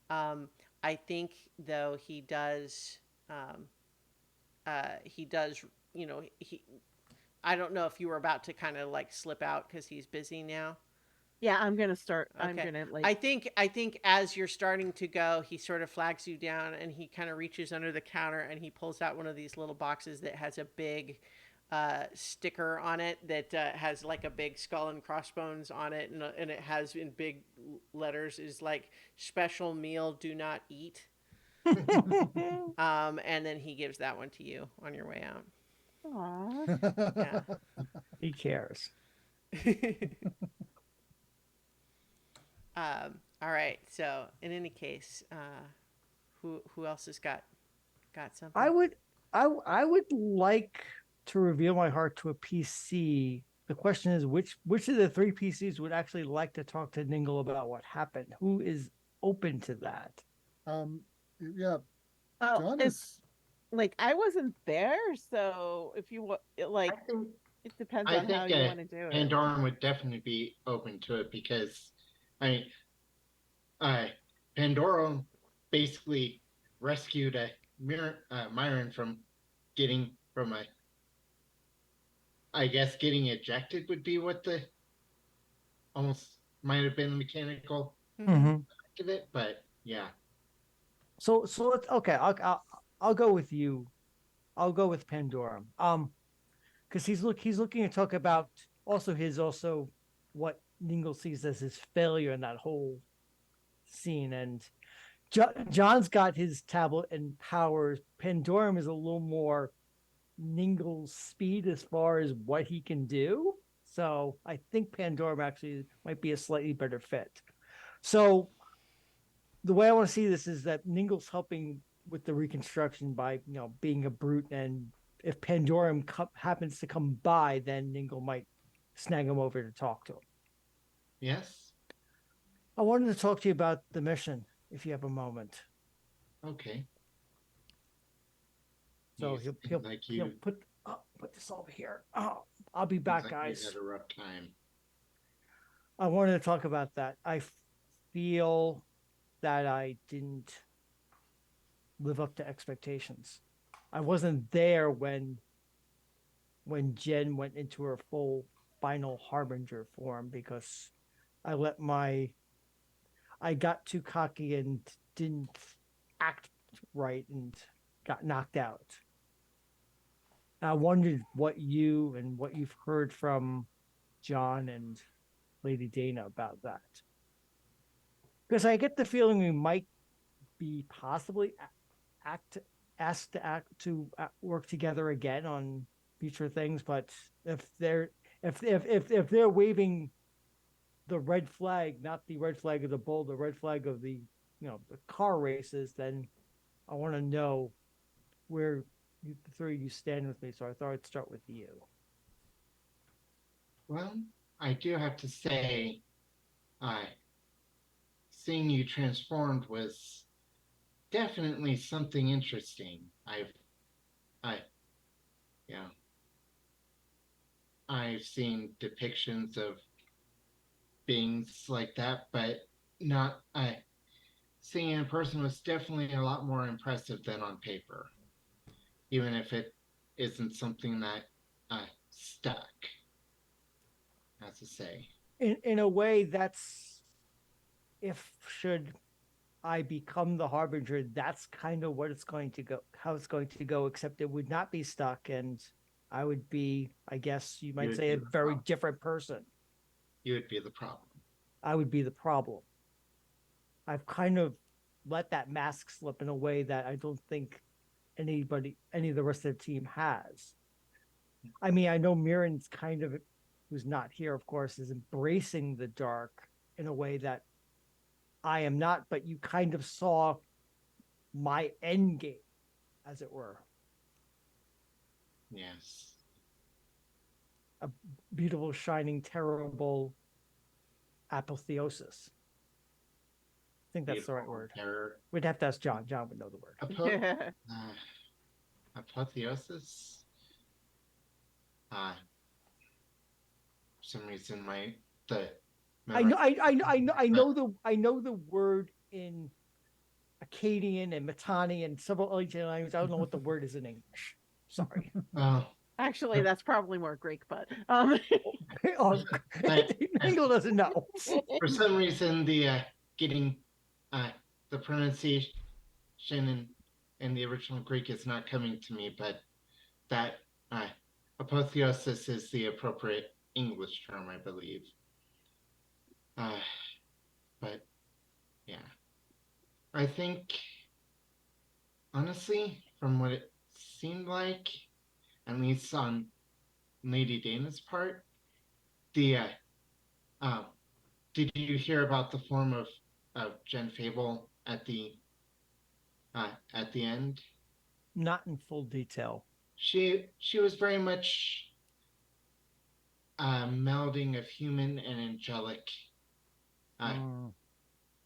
I think though he does, he. I don't know if you were about to kind of like slip out because he's busy now. Yeah, I'm gonna start. I'm Okay. gonna I think as you're starting to go, he sort of flags you down and he kind of reaches under the counter and he pulls out one of these little boxes that has a big sticker on it that has like a big skull and crossbones on it, and it has in big letters is like special meal, do not eat. And then he gives that one to you on your way out. Aw. Yeah. He cares. All right. So in any case, who else has got something? I would like to reveal my heart to a PC. The question is which of the three PCs would actually like to talk to Ningle about what happened? Who is open to that? Yeah, Oh, John it's is. like I wasn't there, so if you want, like, I think it depends I on how think you want to do it. Pandorum would definitely be open to it because I mean, uh, Pandorum basically rescued Myron from getting from a. I guess getting ejected would be what the almost might have been the mechanical Mm-hmm. of it, but yeah. So let's okay. I'll go with you. I'll go with Pandorum. Because he's looking to talk about also what Ningle sees as his failure in that whole scene, and John's got his tablet and powers. Pandorum is a little more Ningle's speed as far as what he can do. So I think Pandorum actually might be a slightly better fit. So the way I want to see this is that Ningle's helping with the reconstruction by being a brute, and if Pandorum happens to come by, then Ningle might snag him over to talk to him. Yes. I wanted to talk to you about the mission, if you have a moment. Okay. So You he'll, seem like he'll you put this over here. Oh, I'll be seems back, like you guys. had a rough time. I wanted to talk about that. I feel that I didn't live up to expectations. I wasn't there when Jen went into her full final harbinger form because I got too cocky and didn't act right and got knocked out. I wondered what you've heard from John and Lady Dana about that. Because I get the feeling we might be possibly act asked to work together again on future things, but if they're waving the red flag, not the red flag of the bull, the red flag of the the car races, then I want to know where the three of you stand with me. So I thought I'd start with you. Well, I do have to say, I seeing you transformed was definitely something interesting. I, you know, I've seen depictions of beings like that, but not. I seeing it in person was definitely a lot more impressive than on paper, even if it isn't something that stuck. As to say, In a way, that's if should I become the harbinger, that's kind of what it's going to go, how it's going to go, except it would not be stuck, and I would be, I guess you you might would say, be a the very problem. different person. You would be the problem. I would be the problem. I've kind of let that mask slip in a way that I don't think any of the rest of the team has. I mean, I know Mirren's kind of, who's not here, of course, is embracing the dark in a way that I am not, but you kind of saw my end game, as it were. Yes. A beautiful, shining, terrible apotheosis. I think that's the right word. Terror. We'd have to ask John. John would know the word. Apotheosis. For some reason, I know the word in Akkadian and Mitanni and several other languages. I don't know what the word is in English. Sorry. Actually, that's probably more Greek, but Oh, Engel doesn't know. for some reason, the getting the pronunciation in the original Greek is not coming to me, but that apotheosis is the appropriate English term, I believe. But yeah, I think honestly, from what it seemed like, at least on Lady Dana's part, the did you hear about the form of Jen Fable at the end? Not in full detail. She was very much a melding of human and angelic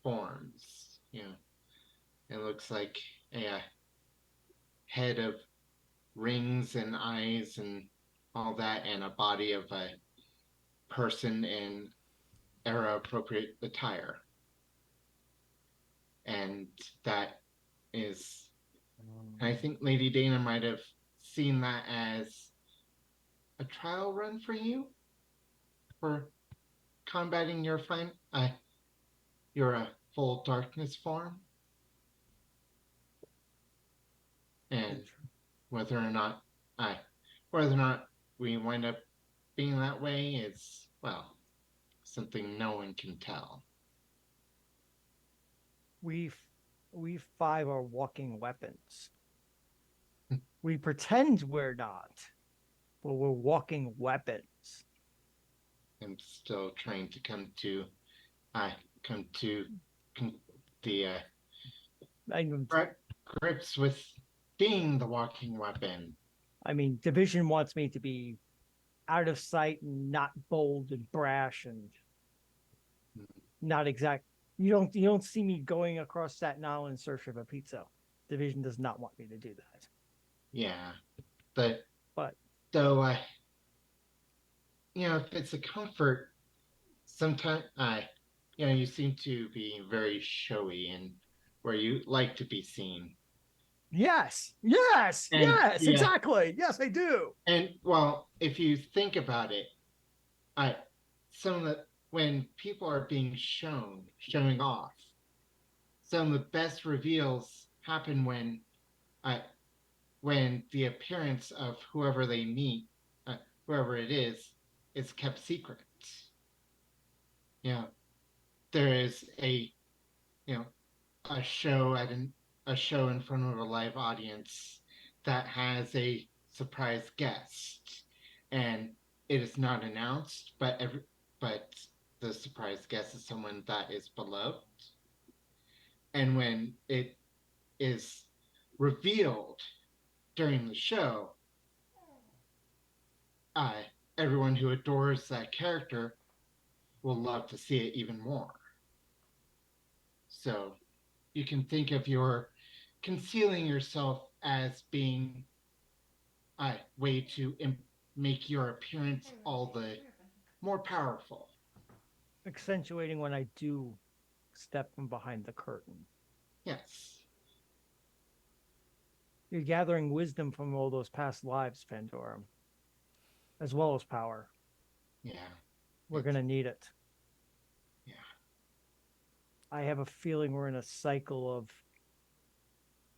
forms. It looks like a head of rings and eyes and all that, and a body of a person in era appropriate attire. And that is, I think Lady Dana might have seen that as a trial run for you for combating your full darkness form, and whether or not we wind up being that way is, well, something no one can tell. We five are walking weapons. We pretend we're not, but we're walking weapons. I'm still trying to come to the grips with being the walking weapon. I mean, Division wants me to be out of sight and not bold and brash and not exact. You don't see me going across Staten Island in search of a pizza. Division does not want me to do that. Yeah, but though, if it's a comfort, sometimes you seem to be very showy and where you like to be seen. Yes, exactly. Yes, I do. And well, if you think about it, when people are being showing off, some of the best reveals happen when when the appearance of whoever they meet, whoever it is kept secret. Yeah, there is you know a show a show in front of a live audience that has a surprise guest, and it is not announced, but the surprise guest is someone that is beloved, and when it is revealed during the show, uh, everyone who adores that character will love to see it even more. So you can think of your concealing yourself as being a way to make your appearance all the more powerful. Accentuating when I do step from behind the curtain. Yes. You're gathering wisdom from all those past lives, Pandorum, as well as power. Yeah. We're going to need it. Yeah. I have a feeling we're in a cycle of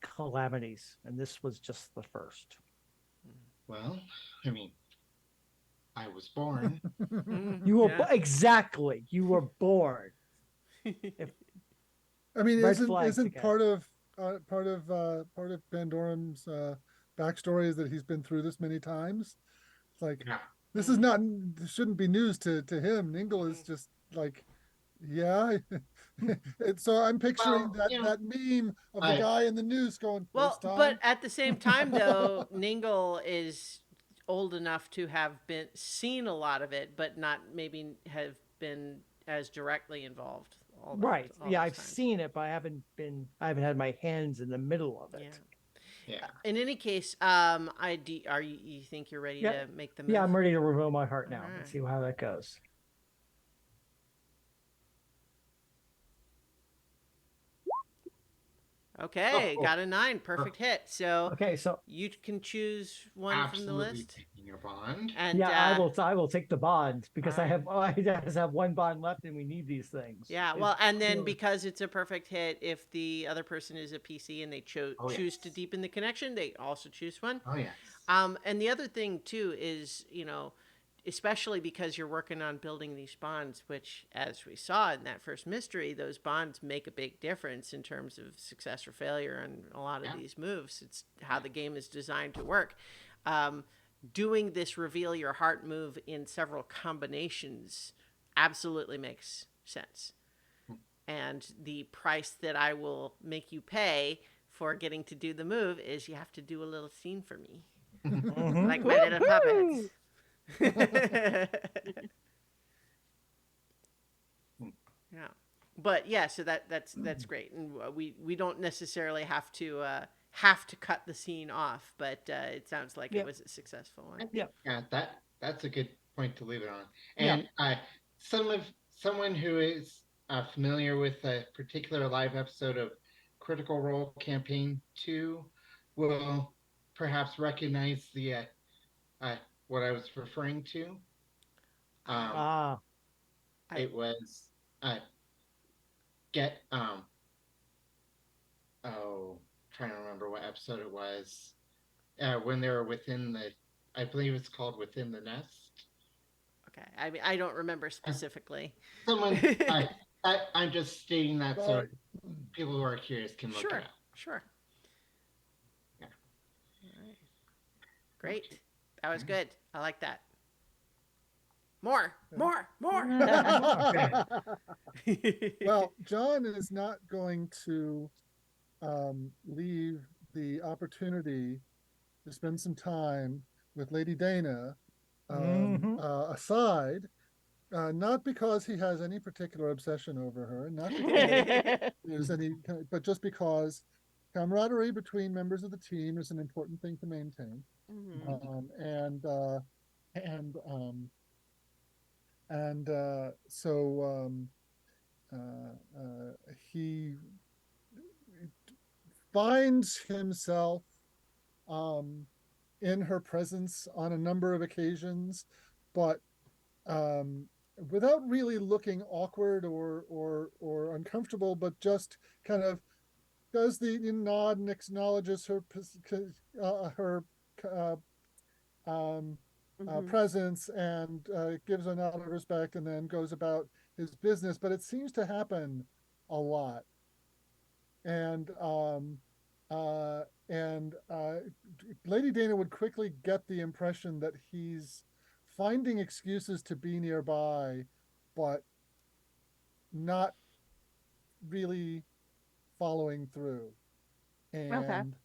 calamities, and this was just the first. Well, I mean, I was born. You were Yeah. exactly. You were born. I mean, Red isn't flags isn't again. part of Pandorum's backstory is that he's been through this many times? It's like Yeah. this is not this shouldn't be news to him. Ningle is just like, yeah. And so I'm picturing Well, that meme of the guy in the news going Well, first time. but at the same time, though, Ningle is old enough to have been seen a lot of it, but not maybe have been as directly involved. Right. Yeah, those I've times. seen it, but I haven't had my hands in the middle of it. Yeah. Yeah. In any case, are you think you're ready Yeah. to make the move? Yeah, I'm ready to reveal my heart now. Alright. Let's see how that goes. Okay, Oh, got a 9, perfect hit. So Okay, so you can choose one from the Absolutely list. taking your bond. And yeah, I will take the bond because Alright. I just have one bond left and we need these things. Yeah, It well, and then clearly- because it's a perfect hit, if the other person is a PC and they Oh, choose yes. to deepen the connection, they also choose one. Oh yes. And the other thing too is, especially because you're working on building these bonds, which, as we saw in that first mystery, those bonds make a big difference in terms of success or failure on a lot of Yeah. these moves. It's how the game is designed to work. Doing this reveal your heart move in several combinations absolutely makes sense. And the price that I will make you pay for getting to do the move is you have to do a little scene for me, Mhm. like my little puppets. Yeah, but yeah, so that's great, and we don't necessarily have to cut the scene off, but it sounds like Yep. it was a successful one. Yeah. Yeah, that's a good point to leave it on. Yeah. And someone who is familiar with a particular live episode of Critical Role Campaign 2 will perhaps recognize the what I was referring to. Ah, It was get trying to remember what episode it was. When they were within the, I believe it's called Within the Nest. Okay, I mean, I don't remember specifically. Someone, I'm just stating that so Sorry. people who are curious can look Sure, it up. sure. Yeah. All right. Great. That was good. I like that. More. Well, John is not going to leave the opportunity to spend some time with Lady Dana aside, not because he has any particular obsession over her, not because there's any, but just because camaraderie between members of the team is an important thing to maintain. So he finds himself in her presence on a number of occasions, but without really looking awkward or uncomfortable, but just kind of does the nod and acknowledges her uh, Mhm. presence and gives a nod of respect and then goes about his business. But it seems to happen a lot. And uh, and Lady Dana would quickly get the impression that he's finding excuses to be nearby, but not really following through. Okay. And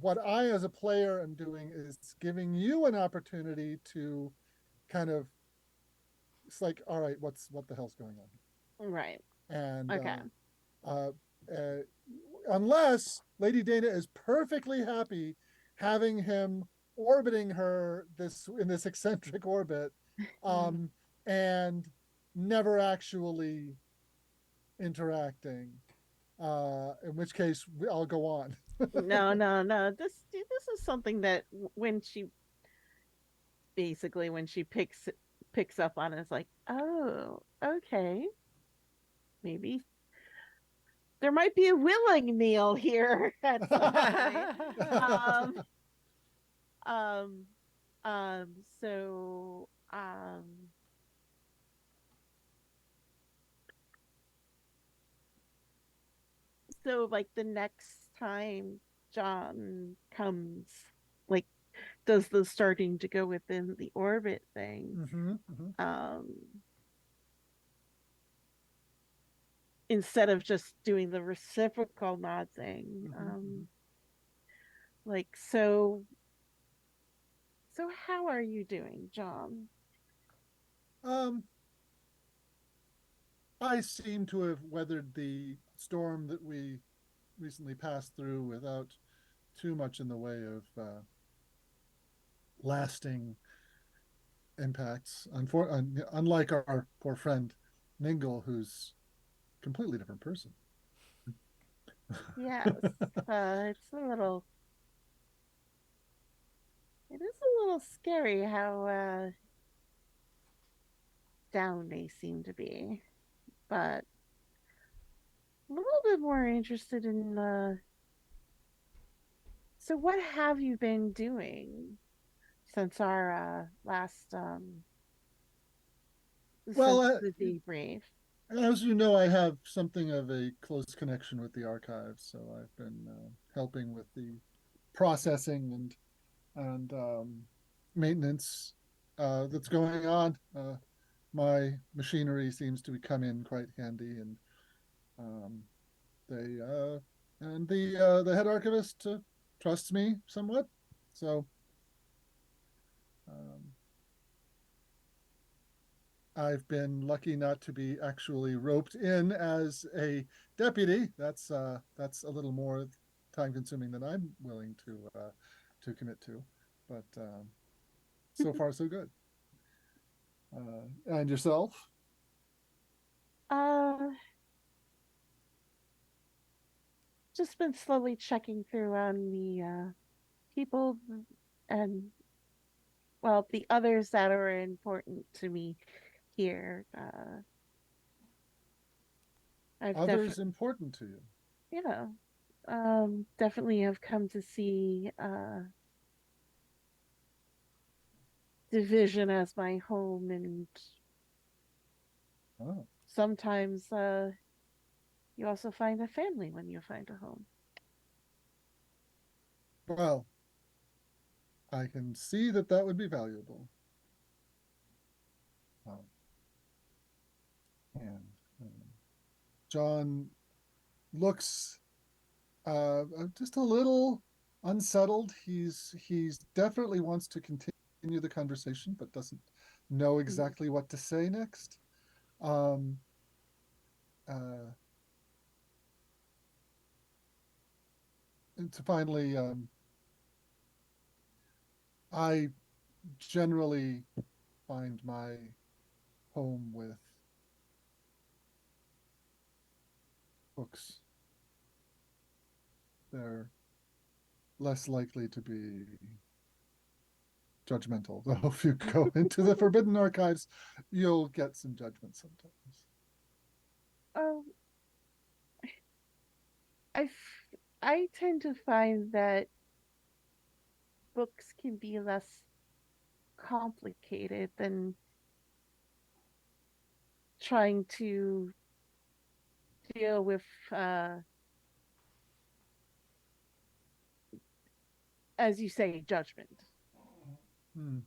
what I, as a player, am doing is giving you an opportunity to kind of, it's like, all right, what the hell's going on? Right. And Okay. uh, uh, unless Lady Dana is perfectly happy having him orbiting her this in this eccentric orbit, um, and never actually interacting. In which case, I'll go on. No, no, no. This is something that when she basically when she picks up on it, it's like, oh, okay, maybe there might be a willing meal here at some point. Um, um, um. So, so like the next time John comes, like does the starting to go within the orbit thing. Mm-hmm, mm-hmm. Um, instead of just doing the reciprocal nod thing. Mm-hmm. Like so how are you doing, John? Um, I seem to have weathered the storm that we recently passed through without too much in the way of lasting impacts. Unlike our poor friend Ningle, who's a completely different person. Yes. It's a little it is a little scary how down they seem to be. But I'm a little bit more interested in so what have you been doing since our last Well, since the debrief? as you know, I have something of a close connection with the archives, so I've been helping with the processing and maintenance that's going on. My machinery seems to come in quite handy, and um, they and the head archivist trusts me somewhat. So um, I've been lucky not to be actually roped in as a deputy. That's a little more time consuming than I'm willing to commit to, but so far so good. And yourself? Uh, just been slowly checking through on the people and well, the others that are important to me here. I've Others definitely, important to you? you know, definitely have come to see division as my home, and Oh, sometimes you also find a family when you find a home. well, I can see that that would be valuable. Um, and John looks just a little unsettled. He's definitely wants to continue the conversation, but doesn't know Mhm. exactly what to say next. Um, uh, and to finally, I generally find my home with books. They're less likely to be judgmental. Though if you go into the Forbidden Archives, you'll get some judgment sometimes. Oh, I tend to find that books can be less complicated than trying to deal with, uh, as you say, judgment. Hmm.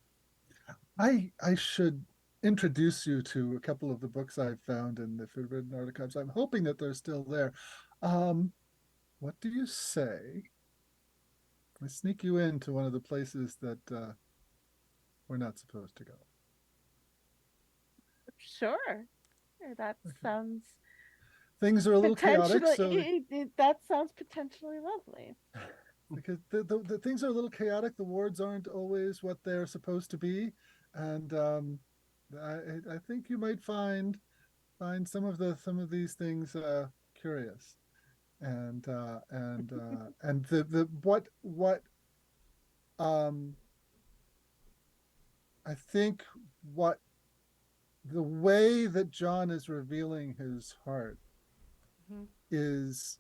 I should introduce you to a couple of the books I've found in the Forbidden Archives. I'm hoping that they're still there. Um, what do you say? I sneak you into one of the places that we're not supposed to go. Sure. That Okay. sounds Things are a little chaotic, potentially, so that sounds potentially lovely. because the things are a little chaotic, the wards aren't always what they're supposed to be, and I think you might find some of these things curious, and the what um I think what the way that John is revealing his heart Mhm. is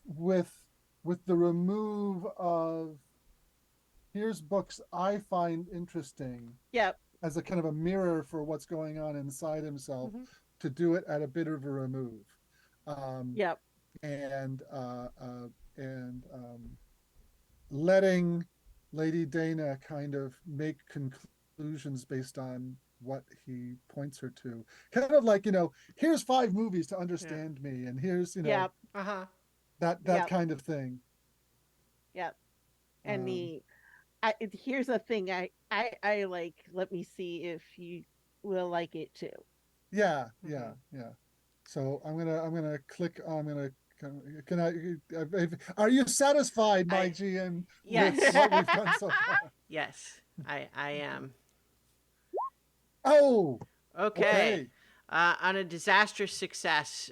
with the remove of here's books I find interesting Yep. as a kind of a mirror for what's going on inside himself, Mhm. to do it at a bit of a remove, um, Yep. and letting Lady Dana kind of make conclusions based on what he points her to. Kind of like, here's 5 movies to Yeah. understand me, and here's, Yep. Uh-huh. that Yep. kind of thing. Yep. And Um, here's a thing I like. Let me see if you will like it too. yeah, yeah, Mhm. yeah. So I'm gonna click. I'm gonna. Can Are you satisfied, my I GM, with yes. what we've done so far? Yes. I am. Oh, Okay. okay. On a disastrous success,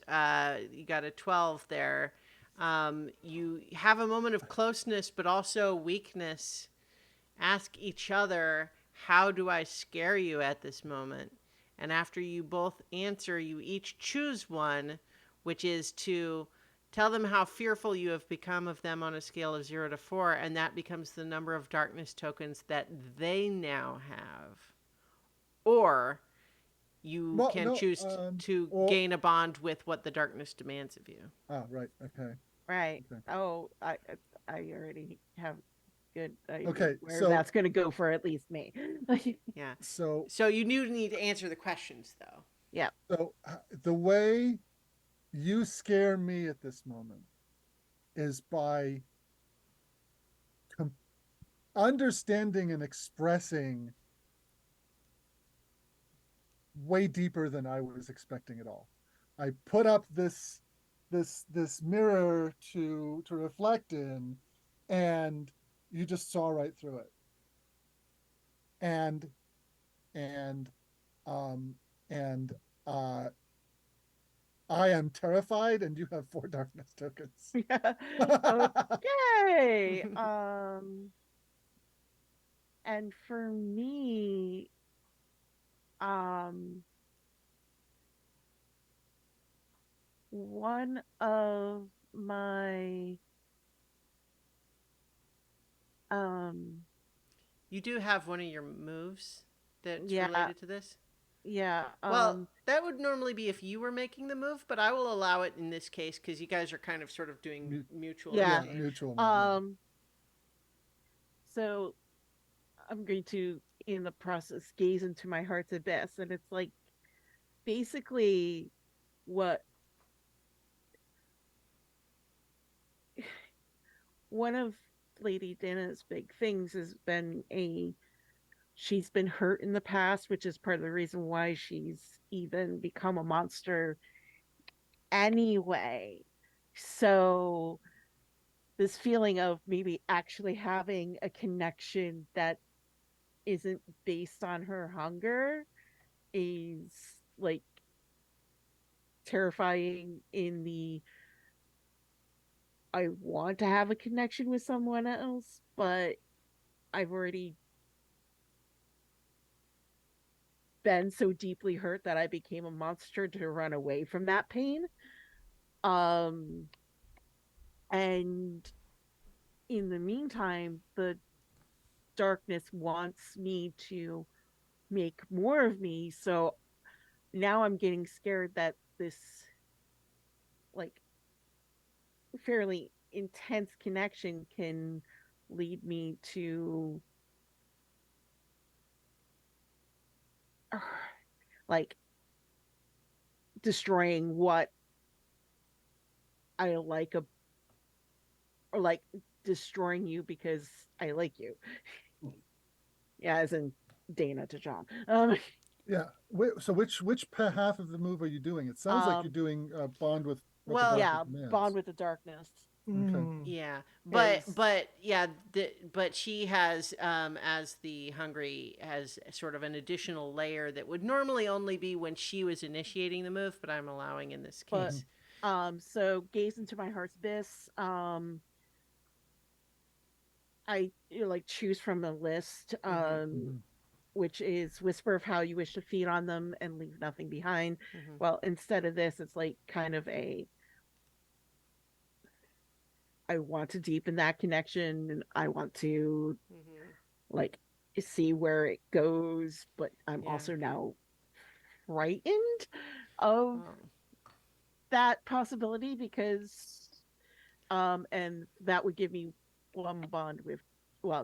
you got a 12 there. You have a moment of closeness, but also weakness. Ask each other, how do I scare you at this moment? And after you both answer, you each choose one, which is to tell them how fearful you have become of them on a scale of 0 to 4, and that becomes the number of darkness tokens that they now have. Or you Well, can no. choose to Or gain a bond with what the darkness demands of you. right. Okay. Right. Okay. Oh, I already have good idea Okay. where So that's going to go for at least me. Yeah. so So you do need to answer the questions, though. Yeah. the way you scare me at this moment is by com- understanding and expressing way deeper than I was expecting at all. I put up this mirror to reflect in, and you just saw right through it. And and um and uh I am terrified, and you have 4 darkness tokens. Yeah. Okay. And for me, um, one of my um, You do have one of your moves that's yeah, related to this. yeah, Well, that would normally be if you were making the move, but I will allow it in this case because you guys are kind of sort of doing mutual yeah. Yeah, exchange. mutual. Yeah. Um, so I'm going to, in the process, gaze into my heart's abyss, and it's like basically what one of Lady Dana's big things has been she's been hurt in the past, which is part of the reason why she's even become a monster anyway. So this feeling of maybe actually having a connection that isn't based on her hunger is like terrifying in the I want to have a connection with someone else, but I've already been so deeply hurt that I became a monster to run away from that pain. Um And in the meantime, the darkness wants me to make more of me. So now I'm getting scared that this like fairly intense connection can lead me to like destroying what I like or like destroying you because I like you. Yeah, as in Dana to John. Yeah. So which half of the move are you doing? It sounds like you're Um, doing bond with what Well, the yeah, darkness demands. bond with the darkness. Okay. Yeah, Is but yeah, but she has as the hungry has sort of an additional layer that would normally only be when she was initiating the move, but I'm allowing in this but case. so gaze into my heart's abyss. I like choose from a list. Mhm. Which is whisper of how you wish to feed on them and leave nothing behind. Mhm. Well, instead of this, it's like kind of a I want to deepen that connection and I want to Mhm. like see where it goes, but I'm Yeah. also now frightened of Oh. that possibility because and that would give me one bond with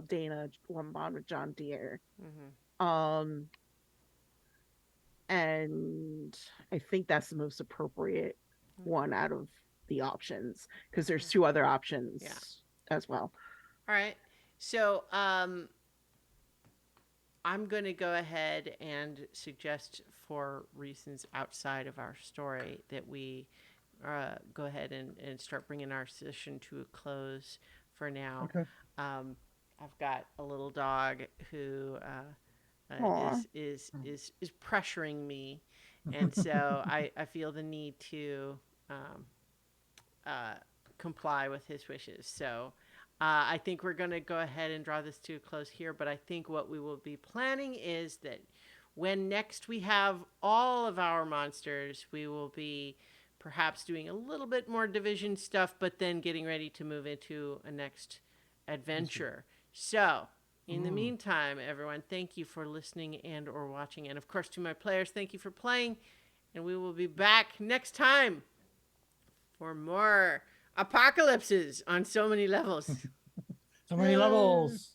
Dana, one bond with John Deere. Mhm. Um and I think that's the most appropriate one out of the options because there's two other options Yeah. as well. All right. So, I'm going to go ahead and suggest, for reasons outside of our story, that we go ahead and start bringing our session to a close for now. Okay. I've got a little dog who Aw. is pressuring me, and so I feel the need to um, uh, comply with his wishes. So I think we're going to go ahead and draw this to a close here. But I think what we will be planning is that when next we have all of our monsters, we will be perhaps doing a little bit more division stuff, but then getting ready to move into a next adventure. So, in the meantime, everyone, thank you for listening and or watching. And of course, to my players, thank you for playing. And we will be back next time for more apocalypses on so many levels. So many levels.